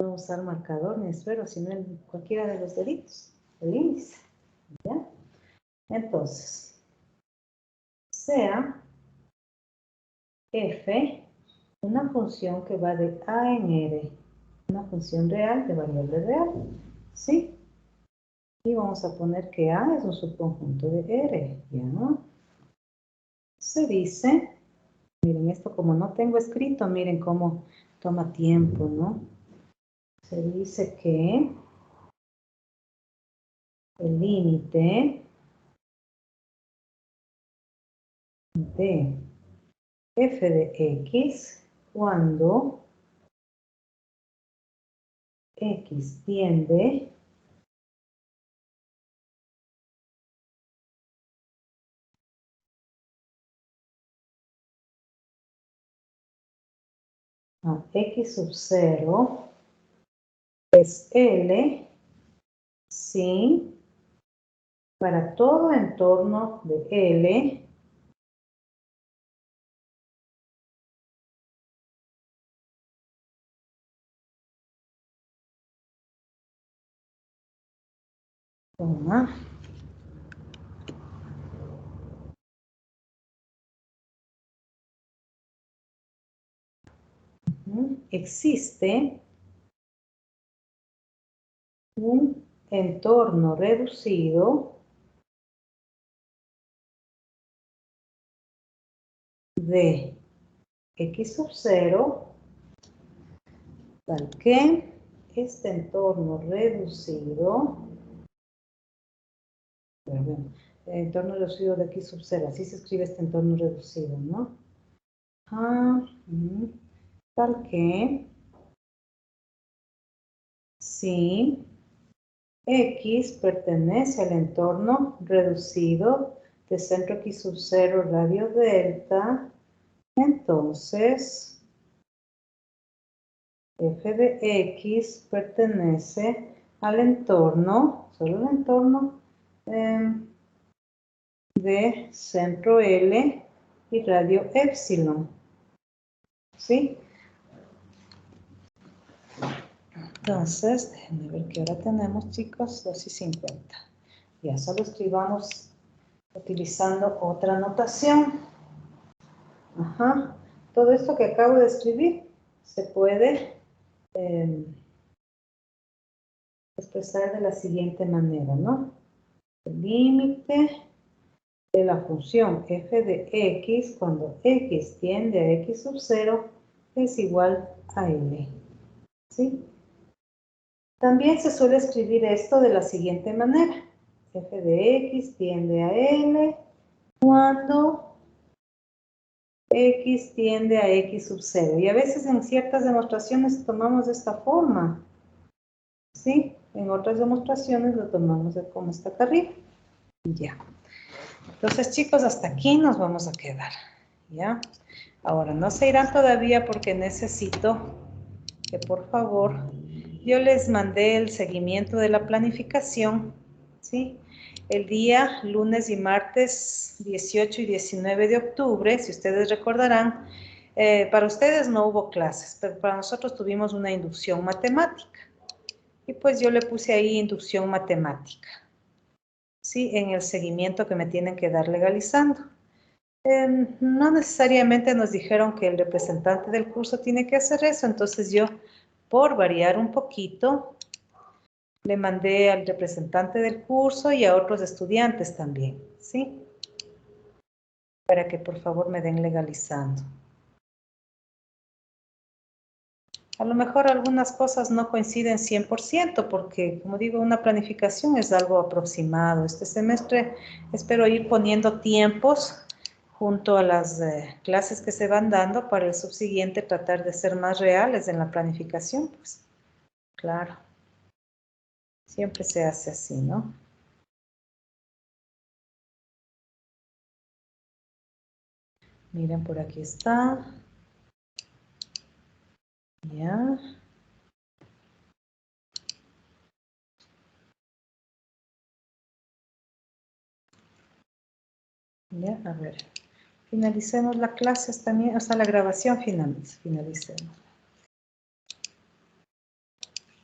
no usar marcador ni esfero, sino en cualquiera de los deditos, el índice. ¿Ya? Entonces, sea f una función que va de a en r, una función real de variable real, ¿sí? Y vamos a poner que a es un subconjunto de r, ¿ya? Se dice, miren esto como no tengo escrito, miren cómo toma tiempo, ¿no? Se dice que el límite de f de x cuando x tiende a x sub 0 es L si para todo entorno de L existe un entorno reducido de x sub 0 tal que este entorno reducido, entorno reducido de x sub 0, así se escribe este entorno reducido, ¿no? Tal que si x pertenece al entorno reducido de centro x sub 0 radio delta, entonces f de x pertenece al entorno, solo el entorno de centro L y radio epsilon. ¿Sí? Entonces, déjenme ver qué hora tenemos, chicos, 2:50. Ya solo escribamos utilizando otra notación. Ajá. Todo esto que acabo de escribir se puede expresar de la siguiente manera, ¿no? El límite de la función f de x cuando x tiende a x sub 0 es igual a l. ¿Sí? También se suele escribir esto de la siguiente manera. F de x tiende a l cuando x tiende a x sub 0. Y a veces en ciertas demostraciones tomamos de esta forma. ¿Sí? En otras demostraciones lo tomamos de como está acá arriba. Ya. Entonces, chicos, hasta aquí nos vamos a quedar. ¿Ya? Ahora, no se irán todavía porque necesito que, por favor, yo les mandé el seguimiento de la planificación, ¿sí? El día lunes y martes 18 y 19 de octubre, si ustedes recordarán, para ustedes no hubo clases, pero para nosotros tuvimos una inducción matemática. Y pues yo le puse ahí inducción matemática, ¿sí? En el seguimiento que me tienen que dar legalizando. No necesariamente nos dijeron que el representante del curso tiene que hacer eso, entonces yo, por variar un poquito, le mandé al representante del curso y a otros estudiantes también, ¿sí? Para que por favor me den legalizando. A lo mejor algunas cosas no coinciden 100% porque, como digo, una planificación es algo aproximado. Este semestre espero ir poniendo tiempos junto a las clases que se van dando para el subsiguiente tratar de ser más reales en la planificación. Pues, claro, siempre se hace así, ¿no? Miren, por aquí está. Ya. Ya, a ver. Finalicemos la clase también, o sea, la grabación finalicemos.